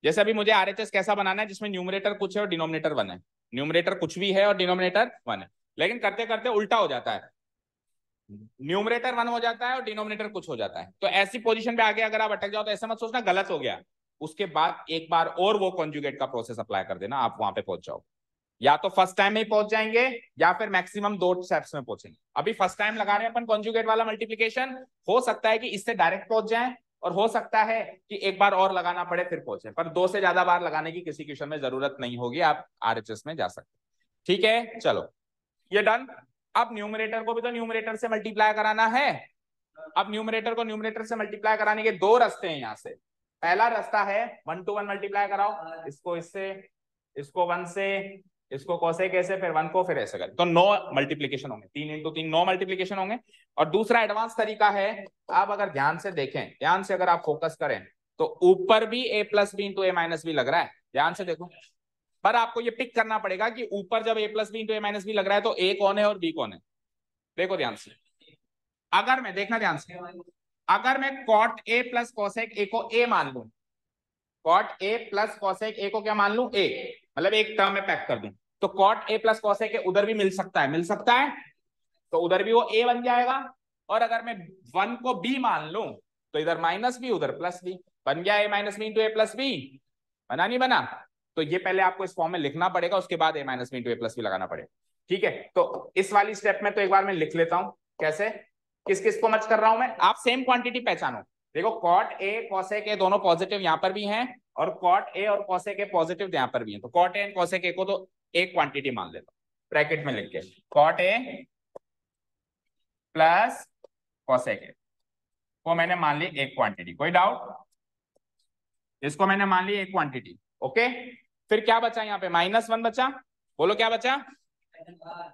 जैसे अभी मुझे आरएचएस कैसा बनाना है जिसमें न्यूमरेटर कुछ है और डिनोमिनेटर 1 है, न्यूमरेटर कुछ भी है और डिनोमिनेटर 1 है, लेकिन करते करते उल्टा हो जाता है, न्यूमरेटर 1 हो जाता है और डिनोमिनेटर कुछ हो जाता है। तो ऐसी पोजीशन पे आगे अगर आप अटक जाओ तो ऐसा मत सोचना गलत हो गया, उसके बाद एक बार और वो कॉन्जुगेट का प्रोसेस अप्लाई कर देना, आप वहां पे पहुंच जाओ। या तो फर्स्ट टाइम में ही पहुंच जाएंगे या फिर मैक्सिमम 2 स्टेप्स में पहुंचेंगे। अभी फर्स्ट टाइम लगा रहे हैं अपन कॉन्जुगेट वाला मल्टीप्लिकेशन, हो सकता है कि इससे डायरेक्ट पहुंच जाए और हो सकता है कि एक बार और लगाना पड़े फिर पहुंचे, पर 2 से ज्यादा बार लगाने की किसी क्वेश्चन में जरूरत नहीं होगी, आप आरएचएस में जा सकते। ठीक है, चलो ये डन। अब न्यूमरेटर को भी तो न्यूमरेटर से मल्टीप्लाई कराना है। अब न्यूमरेटर को न्यूमरेटर से मल्टीप्लाई कराने के 2 रास्ते हैं यहाँ से। पहला रास्ता है 1 to 1 मल्टीप्लाई कराओ, इसको इससे, इसको 1 से, इसको कोसेक ऐसे, फिर 1 को फिर ऐसे कर, तो 9 मल्टीप्लीकेशन होंगे, 3 इंटू 3 9 मल्टीप्लीकेशन होंगे। और दूसरा एडवांस तरीका है, आप अगर ध्यान से देखें, ध्यान से अगर आप फोकस करें तो ऊपर भी a plus b into a minus b लग रहा है, ध्यान से देखो। पर आपको ये पिक करना पड़ेगा कि ऊपर जब a plus b into a minus b लग रहा है तो a कौन है और b कौन है। देखो ध्यान से, अगर मैं, देखना ध्यान से, अगर मैं cot A plus cosec a को a मान लूं, cot A plus cosec a को क्या मान लूं a, मतलब एक टर्म में पैक कर दूं, तो cot A plus cosec a उधर भी मिल सकता है, मिल सकता है, तो उधर भी वो a बन जाएगा। और अगर मैं 1 को b मान लूं तो इधर माइनस बी उधर प्लस बी, बन गया a minus b into a plus b, बना नहीं बना। तो ये पहले आपको इस फॉर्म में लिखना पड़ेगा, उसके बाद a minus b into a plus b लगाना पड़ेगा। ठीक है, तो इस वाली स्टेप में तो एक बार मैं लिख लेता हूं, कैसे, किस किस को मच कर रहा हूं मैं, आप सेम क्वांटिटी पहचानो। देखो कॉट ए कोसेक ए दोनों पॉजिटिव यहां पर भी हैं और कॉट ए और कोसेक ए पॉजिटिव यहां पर भी हैं, तो cot a and cosec a को तो एक क्वांटिटी मान लेता हूं, ब्रैकेट में लिख के cot A plus cosec a को मैंने मान ली एक क्वांटिटी, कोई डाउट, इसको मैंने मान ली एक क्वांटिटी। ओके, फिर क्या बचा यहाँ पे, -1 बचा, बोलो क्या बचा,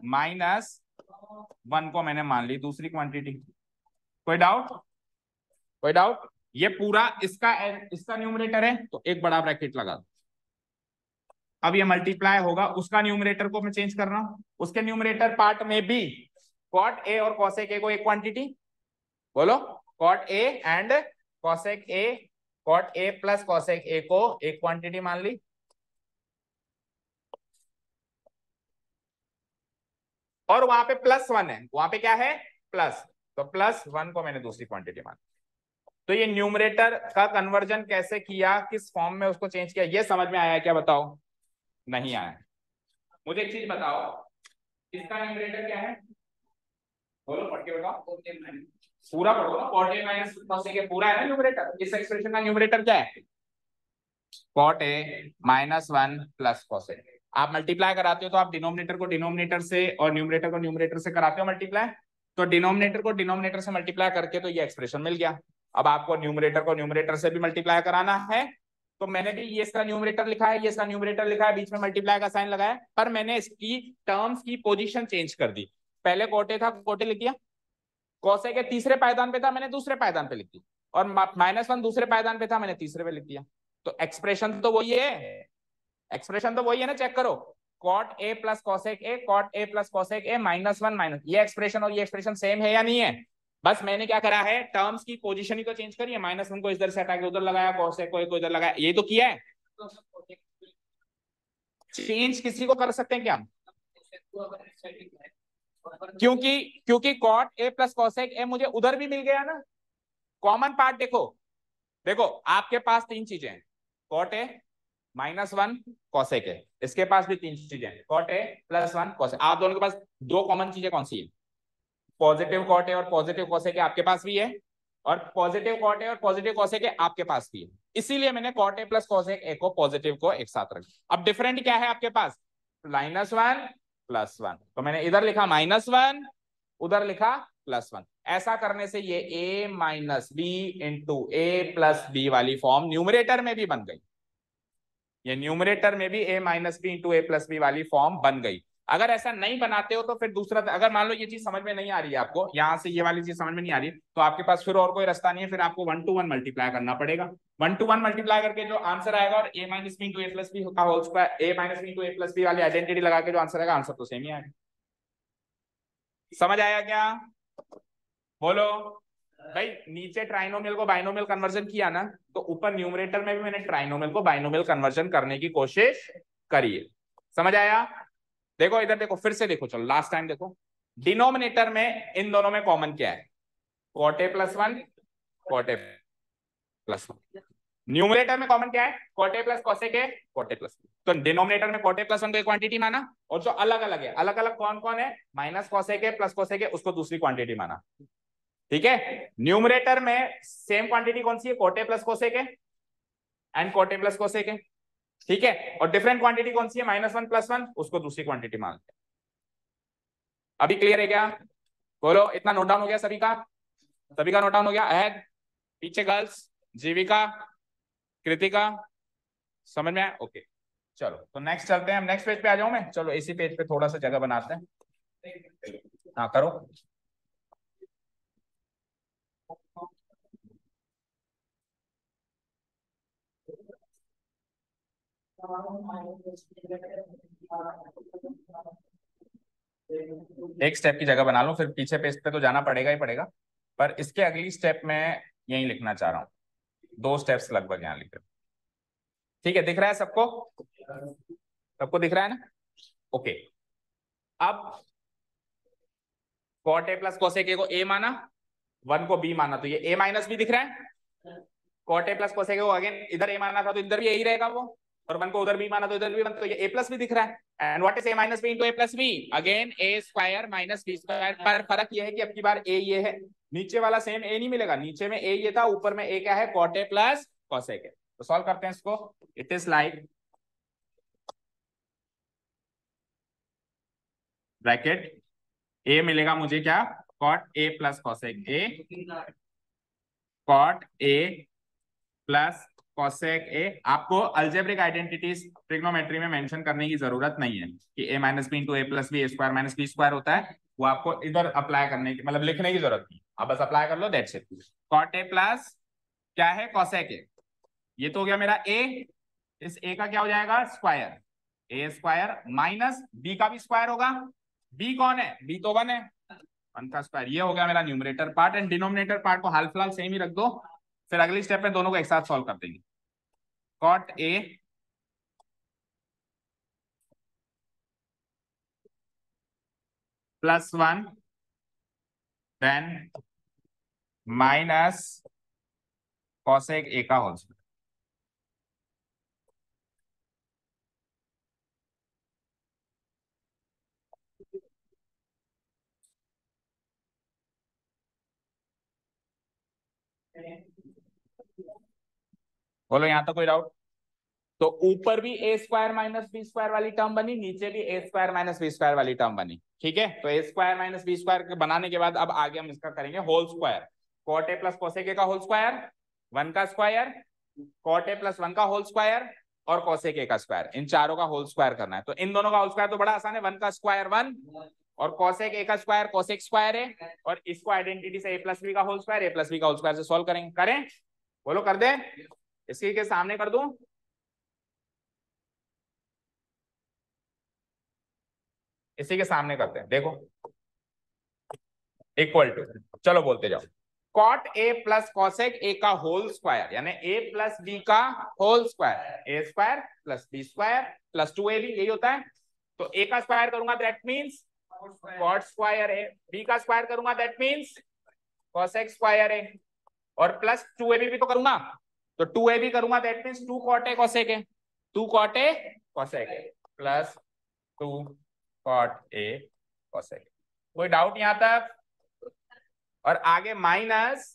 -1 को मैंने मान ली दूसरी क्वांटिटी। कोई डाउट, कोई डाउट, ये पूरा इसका न्यूमरेटर है तो एक बड़ा ब्रैकेट लगा दो। अब ये मल्टीप्लाई होगा, उसका न्यूमरेटर को मैं चेंज कर रहा हूं, उसके न्यूमरेटर पार्ट में भी कॉट ए और कोसेक ए को एक क्वांटिटी, बोलो cot a and cosec a, cot A plus cosec a को एक क्वांटिटी मान ली। और वहां पे +1 है, वहां पे क्या है प्लस, तो +1 को मैंने दूसरी क्वांटिटी मान। तो ये न्यूमरेटर का कन्वर्जन कैसे किया, किस फॉर्म में उसको चेंज किया, ये समझ में आया क्या, बताओ, नहीं आया। मुझे एक चीज बताओ, इसका न्यूमरेटर क्या है, बोलो पढ़ के बताओ, पूरा पढ़ो ना, cot a minus cosec a पूरा है ना न्यूमरेटर, इस एक्सप्रेशन का न्यूमरेटर क्या है, कॉट ए -1 प्लस कोसेक। आप मल्टीप्लाई कराते हो तो आप डिनोमिनेटर को डिनोमिनेटर से और न्यूमरेटर को न्यूमरेटर से कराते हो मल्टीप्लाई, तो डिनोमिनेटर को डिनोमिनेटर से मल्टीप्लाई करके तो ये एक्सप्रेशन मिल गया। अब आपको न्यूमरेटर को न्यूमरेटर से भी मल्टीप्लाई कराना है, तो मैंने भी ये इसका न्यूमरेटर लिखा है, ये इसका न्यूमरेटर लिखा है, बीच में मल्टीप्लाई का साइन लगाया, पर मैंने इसकी टर्म्स की पोजीशन चेंज कर दी। पहले कोटे था, कोटे लिख दिया, कोसेक के तीसरे पायदान पे था, मैंने दूसरे पायदान पे लिख दी, और -1 दूसरे पायदान पे था, मैंने तीसरे पे लिख दिया। तो एक्सप्रेशन तो वही है, एक्सप्रेशन तो वही है ना, चेक करो, cot A plus cosec a, cot A plus cosec a -1 minus, ये एक्सप्रेशन और ये एक्सप्रेशन सेम है या नहीं है। बस मैंने क्या करा है, टर्म्स की पोजीशन ही तो चेंज करी है, -1 को इधर से हटा के उधर लगाया, कोसेक को इधर लगाया, ये तो किया है। चेंज किसी को कर सकते हैं क्या, क्योंकि क्योंकि cot A plus cosec a मुझे उधर भी मिल गया ना, कॉमन पार्ट देखो, देखो आपके पास तीन चीजें हैं, कॉट ए -1 कॉसेक ए, इसके पास भी तीन चीजें हैं, कॉट ए +1 कॉसेक। आप दोनों के पास दो कॉमन चीजें कौन सी है? पॉजिटिव कॉट ए और पॉजिटिव कॉसेक ए आपके पास भी है, और पॉजिटिव कॉट ए और पॉजिटिव कॉसेक ए आपके पास भी है। इसीलिए मैंने cot A plus cosec a को पॉजिटिव को एक साथ रखा। अब डिफरेंट क्या है आपके पास? -1 +1, तो मैंने इधर लिखा -1, उधर लिखा +1। ऐसा करने से ये a - b इंटू a + b वाली फॉर्म न्यूमरेटर में भी बन गई। ये न्यूमरेटर में भी a - b इंटू a + b वाली फॉर्म बन गई। अगर ऐसा नहीं बनाते हो तो फिर दूसरा, अगर मान लो ये चीज समझ में नहीं आ रही है आपको, यहां से ये वाली चीज समझ में नहीं आ रही है, तो आपके पास फिर और कोई रास्ता नहीं है, फिर आपको 1 to 1 मल्टीप्लाई करना पड़ेगा। 1 to 1 मल्टीप्लाई करके जो आंसर आएगा, और a - b इंटू a + b का होल स्क्वायर, a - b इंटू a + b वाली आइडेंटिटी लगा के जो आंसर आएगा, आंसर तो सेम ही आएगा। समझ आया क्या? बोलो भाई। नीचे ट्राइनोमियल को बाइनोमियल कन्वर्जन किया ना, तो ऊपर न्यूमरेटर में भी मैंने ट्राइनोमियल को बाइनोमियल कन्वर्जन करने की कोशिश करी है। समझ आया? देखो इधर देखो, फिर से देखो, चलो लास्ट टाइम देखो। डिनोमिनेटर में इन दोनों में कॉमन क्या है? Cot a +1 cot a +1। Numerator में कॉमन क्या है? Cot A plus cosec a cot A plus. तो डिनोमिनेटर में कॉट ए +1 को एक क्वांटिटी माना, और जो अलग अलग है, अलग अलग कौन कौन है? माइनस कॉसेक ए प्लस कॉसेक ए, उसको दूसरी क्वांटिटी माना। ठीक है। न्यूमरेटर में सेम क्वांटिटी कौन सी है? कॉट ए प्लस कोसेक है and cot A plus cosec है। ठीक है। और डिफरेंट क्वांटिटी कौन सी है? -1 +1, उसको दूसरी क्वांटिटी मानते हैं। अभी क्लियर है क्या? बोलो, इतना नोट डाउन हो गया सभी का? सभी का नोट डाउन हो गया? अहद, पीछे गर्ल्स, जीविका, कृतिका, समझ में आया? ओके चलो, तो नेक्स्ट चलते हैं हम। नेक्स्ट पेज पे आ जाऊं मैं? चलो इसी पेज पे थोड़ा सा जगह बनाते हैं। हाँ करो। एक स्टेप की जगह बना लो, फिर पीछे पेज पे तो जाना पड़ेगा ही पड़ेगा, पर इसके अगली स्टेप में यही लिखना चाह रहा हूँ। 2 स्टेप्स लगभग यहाँ लिखे। ठीक है, दिख रहा है सबको? सबको दिख रहा है ना? ओके। अब cot A plus cosec a को a माना, 1 को b माना, तो ये a - b दिख रहा है। Cot A plus cosec a को अगेन इधर a माना था, तो इधर भी यही रहेगा वो, और 1 को उधर b माना तो इधर भी 1, तो ये a + b दिख रहा है। And what is a - b इंटू a + b? Again a² - b²। पर फर्क ये है कि अब की बार a ये है, नीचे वाला सेम a नहीं मिलेगा, नीचे में a ये था, ऊपर में a क्या है? Cot A plus cosec a. तो सॉल्व करते हैं इसको। It is like bracket a मिलेगा मुझे क्या? Cot A plus cosec a, cot A plus cosec a. आपको अलजेब्रिक आइडेंटिटीज ट्रिग्नोमेट्री में मेंशन करने की जरूरत नहीं है कि a - b इंटू a + b a² - b² होता है, वो आपको इधर अप्लाई करने की, मतलब लिखने की जरूरत नहीं, आप बस अप्लाई कर लो, that's it. Cot A plus क्या है? Cosec A. ये तो हो गया मेरा a, इस a का क्या हो जाएगा? स्क्वायर, a² माइनस b का भी स्क्वायर होगा। b कौन है? b तो 1 है, 1 का स्क्वायर। ये हो गया मेरा numerator part, and denominator part को हाल फिलहाल सेम ही रख दो, फिर अगली स्टेप में दोनों को एक साथ सॉल्व कर देंगे। Cot a +1 then minus cosec a का होल स्क्वायर। बोलो यहां तक कोई डाउट? तो ऊपर भी a² - b² वाली टर्म बनी, नीचे भी a² - b² वाली टर्म बनी। ठीक है, तो a² - b² बनाने के बाद अब आगे हम इसका करेंगे whole square. Cot A plus cosec a का होल स्क्वायर, 1 का स्क्वायर, कॉट ए प्लस 1 का होल स्क्वायर, और कोसेक ए का स्क्वायर, इन चारों का होल स्क्वायर करना है। तो इन दोनों का होल स्क्वायर तो बड़ा आसान है, 1 का स्क्वायर 1, और कोसेक ए का स्क्वायर कोसेक स्क्वायर है, और इसको आइडेंटिटी से a + b का होल स्क्वायर, a + b का होल स्क्वायर से सॉल्व करेंगे। करें? बोलो कर दे? इसी के सामने कर दूं? इसी के सामने करते हैं, देखो इक्वल टू, चलो बोलते जाओ, cot A plus cosec a का होल स्क्वायर, यानी a + b का whole square, a² + b² + 2ab, यही होता है। तो a का स्क्वायर करूंगा that means cot square a, b का स्क्वायर करूंगा that means cosec square a. और प्लस 2ab भी तो करूंगा, तो 2ab करूंगा, that means 2 cot a cosec a, 2 cot a cosec a plus 2 cot a cosec a। कोई डाउट यहां तक? और आगे माइनस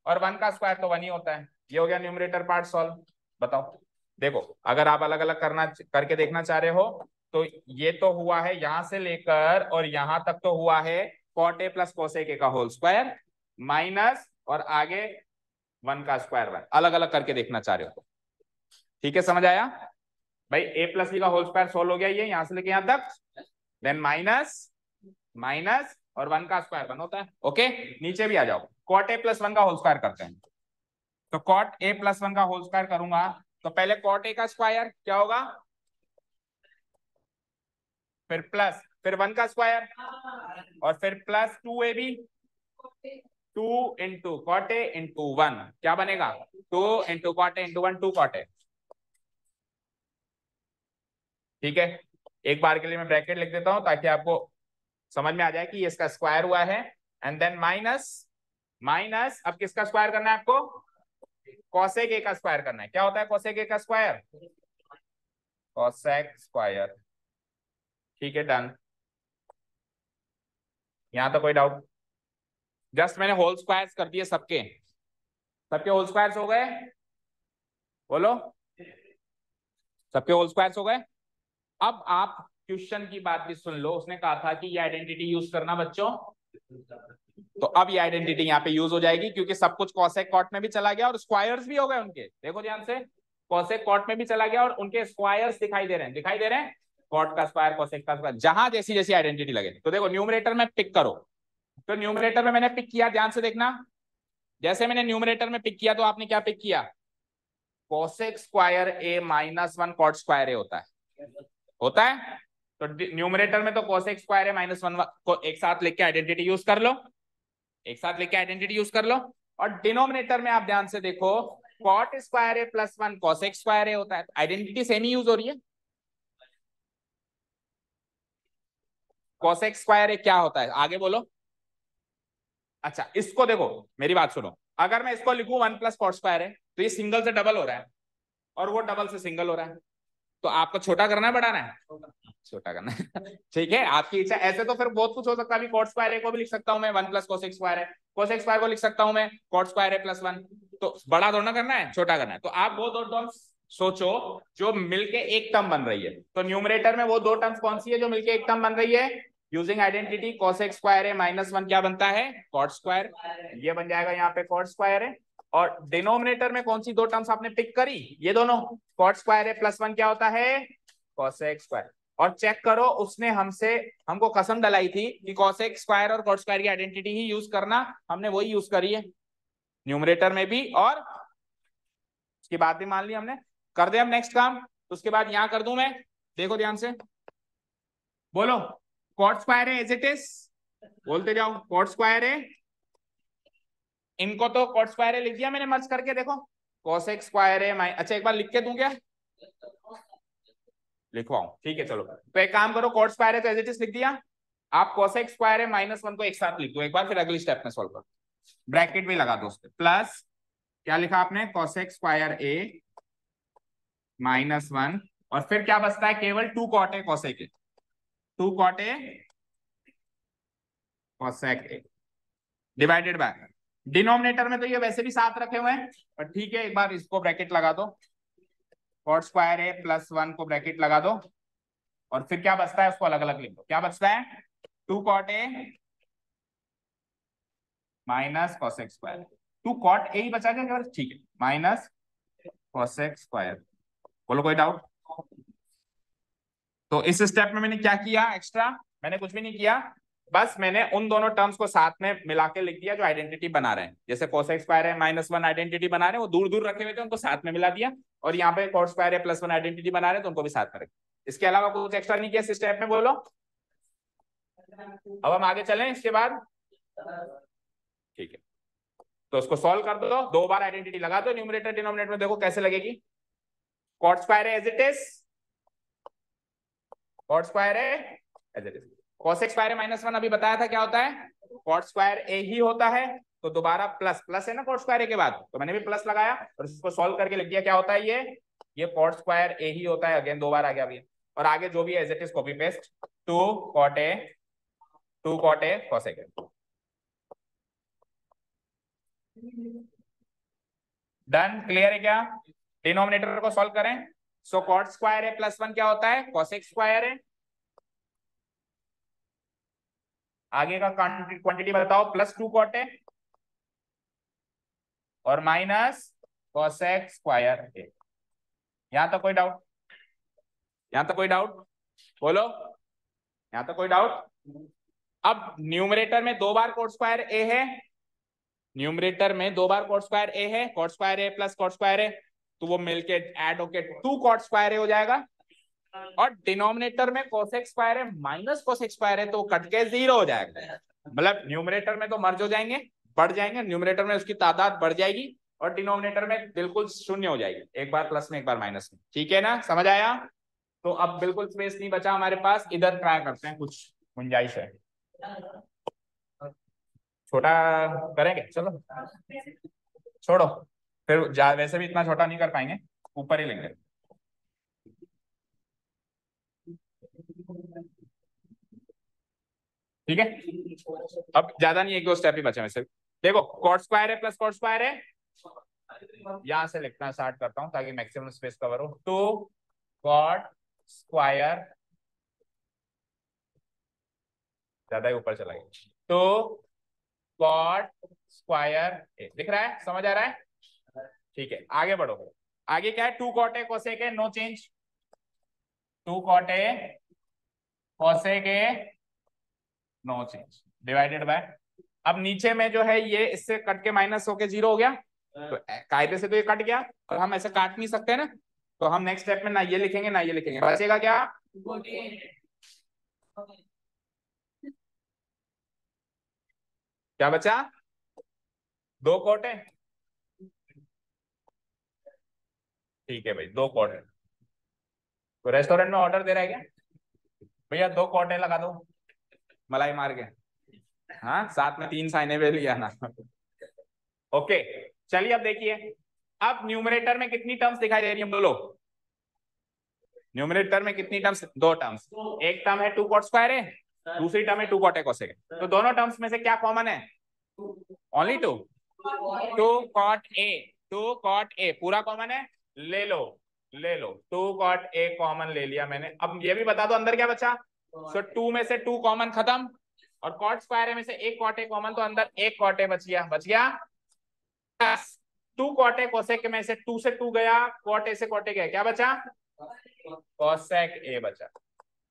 और 1 का स्क्वायर तो 1 ही होता है। ये हो गया न्यूमरेटर पार्ट सॉल्व। बताओ, देखो अगर आप अलग अलग करना करके देखना चाह रहे हो तो ये तो हुआ है यहां से लेकर और यहां तक तो हुआ है cot a plus cosec a का होल स्क्वायर माइनस और आगे 1 का स्क्वायर 1, अलग अलग करके देखना चाह रहे हो तो ठीक है, समझ आया भाई। a प्लस बी का होल स्क्वायर सोल्व हो गया ये यहां से लेके यहां तक, देन माइनस माइनस और 1 का स्क्वायर 1 होता है। ओके, नीचे भी आ जाओ, cot a प्लस 1 का होल स्क्वायर करते हैं। तो cot a प्लस 1 का होल स्क्वायर करूंगा तो पहले cot a का स्क्वायर क्या होगा, फिर प्लस, फिर 1 का स्क्वायर और फिर plus 2ab, 2 into cot a into 1 क्या बनेगा, 2 into cot a into 1, 2 cot a। ठीक है, एक बार के लिए मैं ब्रैकेट लिख देता हूं ताकि आपको समझ में आ जाए कि ये इसका स्क्वायर हुआ है। एंड देन माइनस माइनस, अब किसका स्क्वायर करना है आपको, cosec a का स्क्वायर करना है। क्या होता है cosec a का स्क्वायर, cosec स्क्वायर। ठीक है, डन। यहां तो कोई डाउट? जस्ट मैंने होल स्क्वायर्स कर दिए सबके, सबके होल स्क्वायर्स हो गए, बोलो सबके होल स्क्वायर्स हो गए। अब आप क्वेश्चन की बात भी सुन लो, उसने कहा था कि ये आइडेंटिटी यूज करना बच्चों, तो अब ये आइडेंटिटी यहाँ पे यूज हो जाएगी क्योंकि सब कुछ कॉसेक कॉट में भी चला गया और स्क्वायर्स भी हो गए उनके। देखो ध्यान से, कॉसेक कॉट में भी चला गया और उनके स्क्वायर्स दिखाई दे रहे हैं, दिखाई दे रहे हैं, कॉट का स्क्वायर कॉसेक का स्क्वायर, जहां जैसी जैसी आइडेंटिटी लगे। तो देखो न्यूमरेटर में पिक करो, तो न्यूमरेटर में मैंने पिक किया, ध्यान से देखना, जैसे मैंने न्यूमरेटर में पिक किया तो आपने क्या पिक किया, कॉसेक स्क्वायर ए माइनस 1 कॉट स्क्वायर ए होता है, होता है। तो न्यूमरेटर में तो cosec स्क्वायर है -1 को एक साथ लेके आइडेंटिटी यूज कर लो, एक साथ लेके आइडेंटिटी यूज कर लो। और डिनोमिनेटर में आप ध्यान से देखो, cot स्क्वायर है प्लस 1 cosec स्क्वायर है होता है, आइडेंटिटी सेम ही यूज हो रही है। cosec स्क्वायर है क्या होता है, आगे बोलो। अच्छा, इसको देखो, मेरी बात सुनो, अगर मैं इसको लिखूं 1 प्लस cot स्क्वायर है तो ये सिंगल से डबल हो रहा है और वो डबल से सिंगल हो रहा है, तो आपको छोटा करना है बढ़ाना है, छोटा करना है ठीक है, आपकी इच्छा। ऐसे तो फिर बहुत कुछ हो सकता है, अभी cot स्क्वायर को भी लिख सकता हूं मैं 1 प्लस cosec स्क्वायर है, cosec स्क्वायर को लिख सकता हूं मैं cot स्क्वायर है प्लस 1। तो बड़ा थोड़ा करना है, छोटा करना है, तो आप वो दो टर्म्स सोचो जो मिलके एक टर्म बन रही है। तो न्यूमरेटर में वो दो टर्म्स कौन सी है जो मिलके एक टर्म बन रही है, यूजिंग आइडेंटिटी cosec स्क्वायर है -1 क्या बनता है, cot स्क्वायर, ये बन जाएगा यहाँ पे cot स्क्वायर है। और डिनोमिनेटर में कौन सी दो टर्म्स आपने पिक करी, ये दोनों, cot स्क्वायर है प्लस 1 क्या होता है, cosec स्क्वायर। और चेक करो, उसने हमको कसम डलाई थी कि cosec स्क्वायर और cot स्क्वायर की आइडेंटिटी ही यूज करना, हमने वही यूज करी है न्यूमरेटर में भी और उसकी बात भी मान ली हमने। कर दे हम नेक्स्ट काम, तो उसके बाद यहां कर दूं मैं, देखो ध्यान से, बोलो cot स्क्वायर है एज इट इज, बोलते जाओ cot स्क्वायर है, इनको तो cot स्क्वायर है लिख दिया मैंने मर्ज करके, देखो cosec स्क्वायर है, अच्छा एक बार लिख के दूं क्या, लिखवाऊं, ठीक है चलो। तो एक काम करो, cot स्क्वायर है तो एज इट इज लिख दिया, आप cosec स्क्वायर है -1 को एक साथ लिख दो एक बार, फिर अगली स्टेप में सॉल्व करो, ब्रैकेट भी लगा दो उसके, प्लस क्या लिखा आपने, cosec स्क्वायर ए -1 और फिर क्या बचता है, केवल 2 cot a cosec a, 2 cot a cosec a divided by, denominator में तो ये वैसे भी साथ रखे हुए हैं, पर ठीक है एक बार इसको ब्रैकेट लगा दो, cot स्क्वायर a +1 को ब्रैकेट लगा दो और फिर क्या बचता है उसको अलग अलग लिख दो, क्या बचता है, 2 cot a minus cosec square, 2 cot a ही बचा क्या केवल, ठीक है, माइनस cosec स्क्वायर। बोलो कोई डाउट? तो इस स्टेप में मैंने क्या किया एक्स्ट्रा, मैंने कुछ भी नहीं किया, बस मैंने उन दोनों टर्म्स को साथ में मिला के लिख दिया जो आइडेंटिटी बना रहे हैं, जैसे cosec स्क्वायर है -1 आइडेंटिटी बना रहे हैं, वो दूर दूर रखे हुए थे उनको साथ में मिला दिया, और यहाँ पे cot स्क्वायर है +1 आइडेंटिटी बना रहे हैं तो उनको भी साथ में रखें। इसके अलावा कुछ एक्स्ट्रा नहीं किया इस स्टेप में, बोलो। अब हम आगे चलें इसके बाद, ठीक है, तो उसको सॉल्व कर दो, दो बार आइडेंटिटी लगा दो न्यूमरेटर डिनोमिनेटर में, देखो कैसे लगेगी, cot स्क्वायर है as it is, cot square है as it is, cosec square है -1 अभी बताया था क्या होता है, cot स्क्वायर ए ही होता है, तो दोबारा प्लस प्लस है ना कॉट स्क्वायर ए के बाद, तो मैंने भी प्लस लगाया और इसको सॉल्व करके लिख दिया। क्या होता है ये कॉट स्क्वायर ए ही होता है। अगेन 2 बार आ गया अभी, और आगे जो भी है as it is copy paste, 2 cot a 2 cot a cosec a. Done, clear है क्या? डिनोमिनेटर को सॉल्व करें। So cot square a plus 1 क्या होता है? कोसेक स्क्वायर है। आगे का क्वांटिटी बताओ, प्लस 2 कॉट ए और माइनस कोसेक स्क्वायर ए। यहां तक कोई डाउट? यहां तक कोई डाउट बोलो? यहां तक कोई डाउट? अब न्यूमरेटर में 2 बार कॉट स्क्वायर ए है, न्यूमरेटर में 2 बार कॉट स्क्वायर ए है, cot square a plus cot square ए, तो वो मिलके ऐड होके 2 कॉट स्क्वायर ए हो जाएगा। और डिनोमिनेटर में कोसेक स्क्वायर है माइनस कोसेक स्क्वायर है, तो कट के 0 हो जाएगा। मतलब न्यूमरेटर में तो मर्ज हो जाएंगे, बढ़ जाएंगे, न्यूमरेटर में उसकी तादाद बढ़ जाएगी और डिनोमिनेटर में बिल्कुल शून्य हो जाएगी, एक बार प्लस में एक बार माइनस में। ठीक है ना, समझ आया? तो अब बिल्कुल स्पेस नहीं बचा हमारे पास, इधर ट्राई करते हैं, कुछ गुंजाइश है। छोटा करेंगे, चलो छोड़ो, फिर वैसे भी इतना छोटा नहीं कर पाएंगे, ऊपर ही लेंगे। ठीक है, अब ज्यादा नहीं, 1-2 स्टेप ही बचे वैसे। देखो कॉट स्क्वायर है प्लस कॉट स्क्वायर है, यहां से लिखना स्टार्ट करता हूं ताकि मैक्सिमम स्पेस कवर हो। 2 कॉट स्क्वायर, ज्यादा ही ऊपर चला गया, तो कॉट स्क्वायर दिख रहा है, समझ आ रहा है? ठीक है, आगे बढ़ो। आगे क्या है? 2 cot a cosec a, no change. 2 cot a cosec a, no change, divided by, अब नीचे में जो है ये इससे कट के माइनस होके 0 हो गया, तो कायदे से तो ये कट गया, और हम ऐसे काट नहीं सकते ना, तो हम नेक्स्ट स्टेप में ना ये लिखेंगे ना ये लिखेंगे, बचेगा क्या? क्या बचा? 2 कोट है, ठीक है भाई, 2 कोट है। तो रेस्टोरेंट में ऑर्डर दे रहा है क्या भैया? 2 कोटे लगा दो मलाई मार के, हाँ साथ में 3 साइने भी लिया ना। ओके, चलिए अब देखिए, अब न्यूमरेटर में कितनी टर्म्स दिखाई दे रही है बोलो? न्यूमरेटर में कितनी टर्म्स? 2 टर्म्स। एक टर्म है 2 कॉट स्क्वायर है, दूसरी टर्म है 2 कॉट ए कोसेक। तो दोनों टर्म्स में से क्या कॉमन है? Only 2। 2 cot a, 2 cot a पूरा कॉमन है, ले लो ले लो, 2 कॉट ए कॉमन ले लिया मैंने। अब ये भी बता दो अंदर क्या बचा? सो 2 में से 2 कॉमन खत्म, और कॉट स्क्वायर में से एक कॉट ए कॉमन, तो अंदर एक कॉट ए बच गया। 2 कॉट ए कोसेक में से 2 से 2 गया, कॉट ए से कॉट ए गया, क्या बचा? कोसेक ए बचा।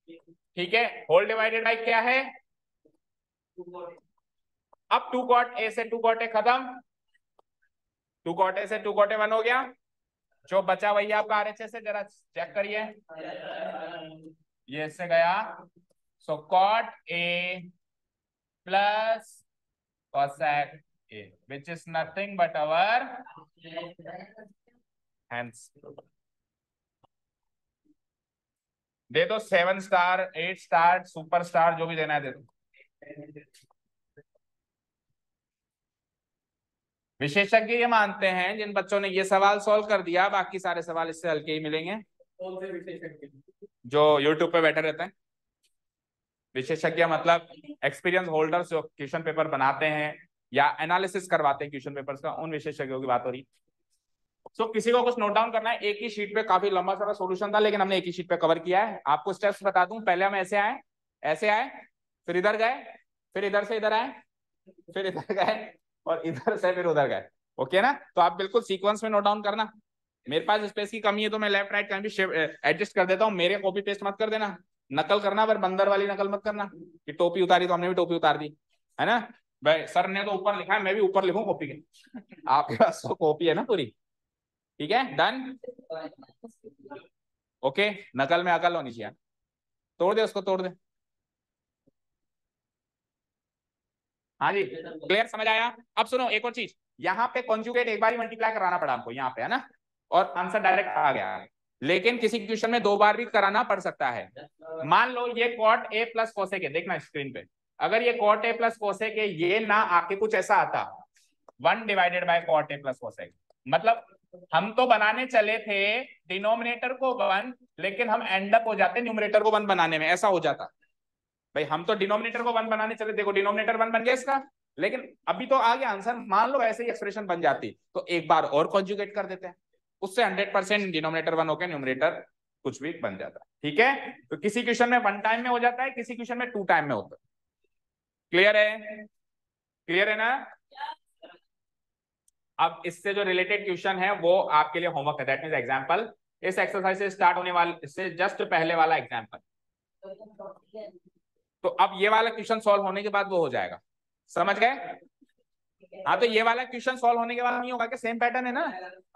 ठीक है, होल डिवाइडेड बाय क्या है? अब 2 कॉट ए से 2 कॉट ए खत्म, 2 कॉट ए से 2 कॉट ए 1 हो गया, जो बचा वही आपका आरएचएस से, जरा चेक करिए, ये इससे गया। So cot A plus cosec A, which is nothing but our hands. दे दो 7 स्टार 8 स्टार सुपर स्टार, जो भी देना है दे दो। विशेषज्ञ ये मानते हैं जिन बच्चों ने ये सवाल सॉल्व कर दिया बाकी सारे सवाल इससे हल्के ही मिलेंगे। जो यूट्यूब पे बैठे रहते हैं विशेषज्ञ, मतलब एक्सपीरियंस होल्डर्स जो क्वेश्चन पेपर बनाते हैं या एनालिसिस करवाते हैं क्वेश्चन पेपर्स का, उन विशेषज्ञों की बात हो रही। सो किसी को कुछ नोट डाउन करना है? एक ही शीट पे काफी लंबा सारा सॉल्यूशन था, लेकिन हमने एक ही शीट पे कवर किया है। आपको स्टेप्स बता दूं, पहले हम ऐसे आए, फिर इधर गए, फिर इधर से इधर आए, फिर इधर गए, और इधर से फिर उधर गए। ओके ना? तो आप बिल्कुल सीक्वेंस में नोट डाउन करना। मेरे पास स्पेस की कमी है तो मैं लेफ्ट राइट कहीं भी एडजस्ट कर देता हूँ, मेरे कॉपी पेस्ट मत कर देना, नकल करना पर बंदर वाली नकल मत करना कि टोपी उतारी तो हमने भी टोपी उतार दी, है ना भाई? सर ने तो ऊपर लिखा है, मैं भी ऊपर लिखूं कॉपी के। आपके पास तो कॉपी है ना पूरी? ठीक है, डन। ओके, नकल में अकल होनी चाहिए। तोड़ दे उसको, तोड़ दे। हाँ जी, क्लियर, समझ आया? अब सुनो एक और चीज, यहाँ पे कॉन्जुगेट एक बार ही मल्टीप्लाई कराना पड़ा हमको यहाँ पे, है ना, और आंसर डायरेक्ट आ गया। लेकिन किसी क्वेश्चन में 2 बार भी कराना पड़ सकता है। मान लो ये कॉट ए प्लस कोसेक है, देखना स्क्रीन पे, अगर ये कॉट ए प्लस कोसेक है, ये ना आके कुछ ऐसा आता, 1 divided by cot A plus cosec. मतलब हम तो बनाने चले थे डिनोमिनेटर को 1, लेकिन हम एंड अप हो जाते न्यूमरेटर को 1 बनाने में, ऐसा हो जाता भाई। हम तो डिनोमिनेटर को 1 बनाने चले, देखो डिनोमिनेटर 1 बन गया इसका, लेकिन अभी तो आ गया आंसर। मान लो ऐसे ही एक्सप्रेशन बन जाती तो एक बार और कॉन्जुगेट कर देते हैं, उससे 100% डिनोमिनेटर 1 होकर न्यूमरेटर कुछ भी बन जाता है। ठीक है, तो किसी क्वेश्चन में 1 टाइम में हो जाता है, किसी क्वेश्चन में 2 टाइम में होता है। क्लियर है? क्लियर है ना? अब इससे जो रिलेटेड क्वेश्चन है वो आपके लिए होमवर्क है, दैट मींस एग्जांपल। इस एक्सरसाइज से स्टार्ट होने वाले, इससे जस्ट पहले वाला एग्जांपल। तो अब ये वाला क्वेश्चन सॉल्व होने के बाद वो हो जाएगा, समझ गए? हाँ, तो ये वाला क्वेश्चन सॉल्व होने के बाद नहीं होगा कि सेम पैटर्न है ना।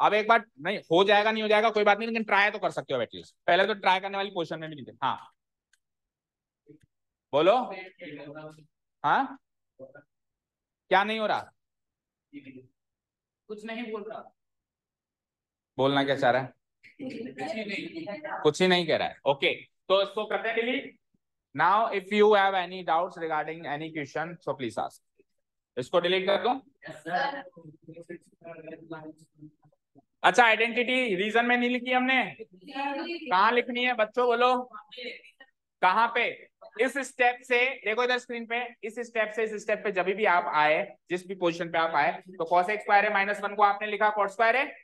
अब एक बार नहीं हो जाएगा, नहीं हो जाएगा कोई बात नहीं, लेकिन ट्राई तो कर सकते हो एटलीस्ट। पहले तो ट्राई करने वाली पोजीशन में भी नहीं थे। हाँ बोलो। हाँ क्या नहीं हो रहा? कुछ नहीं बोल रहा। बोलना क्या चाह रहा है? कुछ ही नहीं कह रहा है। ओके, तो इसको करते हैं delete. Now if you have any doubts regarding any question so please ask. इसको डिलीट कर दो। अच्छा, आइडेंटिटी रीजन में नहीं लिखी हमने, कहाँ लिखनी है बच्चों बोलो? कहाँ पे? इस स्टेप से देखो इधर स्क्रीन पे, इस स्टेप से इस स्टेप पे जब भी आप आए, जिस भी पोजीशन पे आप आए, तो cos x स्क्वायर है -1 को आपने लिखा cot स्क्वायर है,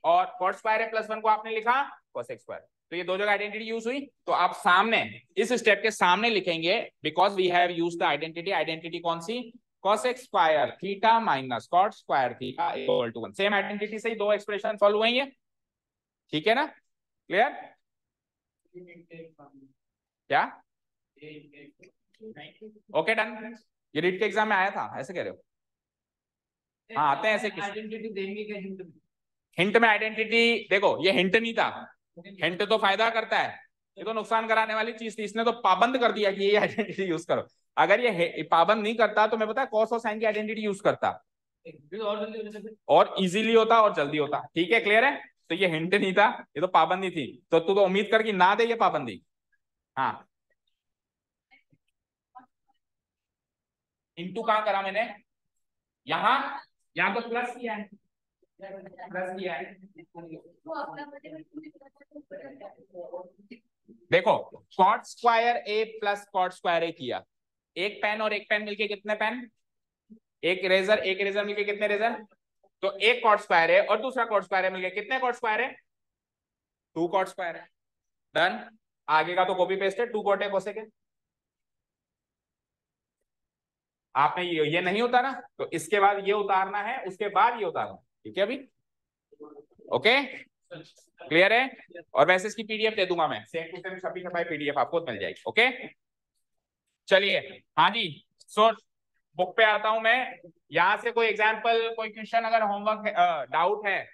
और cot स्क्वायर है +1 को आपने लिखा cos x स्क्वायर। तो ये दो जगह आइडेंटिटी यूज हुई, तो आप सामने इस स्टेप के सामने लिखेंगे because we have used the identity. Identity कौन सी? cos x square theta minus cot square theta equal to 1। Same identity से ही दो एक्सप्रेशन सॉल्व हुए हैं, ठीक है ना? क्लियर? क्या? Okay done. ये रीट के एग्जाम में आया था, ऐसे कह रहे हो? हाँ आते हैं ऐसे। आइडेंटिटी देंगे क्या हिंट में? हिंट में आइडेंटिटी देखो, ये हिंट नहीं था। हिंट तो फायदा करता है, ये तो नुकसान कराने वाली चीज थी। इसने तो पाबंद कर दिया कि ये आइडेंटिटी यूज करो। अगर ये पाबंद नहीं करता तो मैं पता है कॉस और साइन की आइडेंटिटी यूज करता, और इजीली होता और जल्दी होता। ठीक है, क्लियर है? तो ये हिंट नहीं था, ये तो पाबंदी थी। तो तू तो उम्मीद कर कि ना दे ये पाबंदी। हाँ, इंटू कहां करा मैंने? यहाँ, यहाँ तो प्लस किया है, प्लस किया है। देखो cot square a plus cot square ए किया, एक पेन और एक पेन मिलके कितने पेन? एक इरेजर, एक इरेजर मिलके कितने इरेजर? तो एक कॉट स्क्वायर है और दूसरा कॉट स्क्वायर है मिलके कितने कॉट स्क्वायर है? 2 कॉट स्क्वायर है। डन। आगे का तो कॉपी पेस्ट है, 2 कॉट है कोसेक है। आपने ये नहीं होता ना, तो इसके बाद ये उतारना है, उसके बाद ये उतारना। ठीक है अभी? ओके क्लियर है? और वैसे इसकी पीडीएफ दे दूंगा मैं, सेम टू सेम छपी छपाई पीडीएफ आपको मिल जाएगी। ओके चलिए। हाँ जी, सो बुक पे आता हूं मैं। यहां से कोई एग्जांपल, कोई क्वेश्चन अगर होमवर्क डाउट है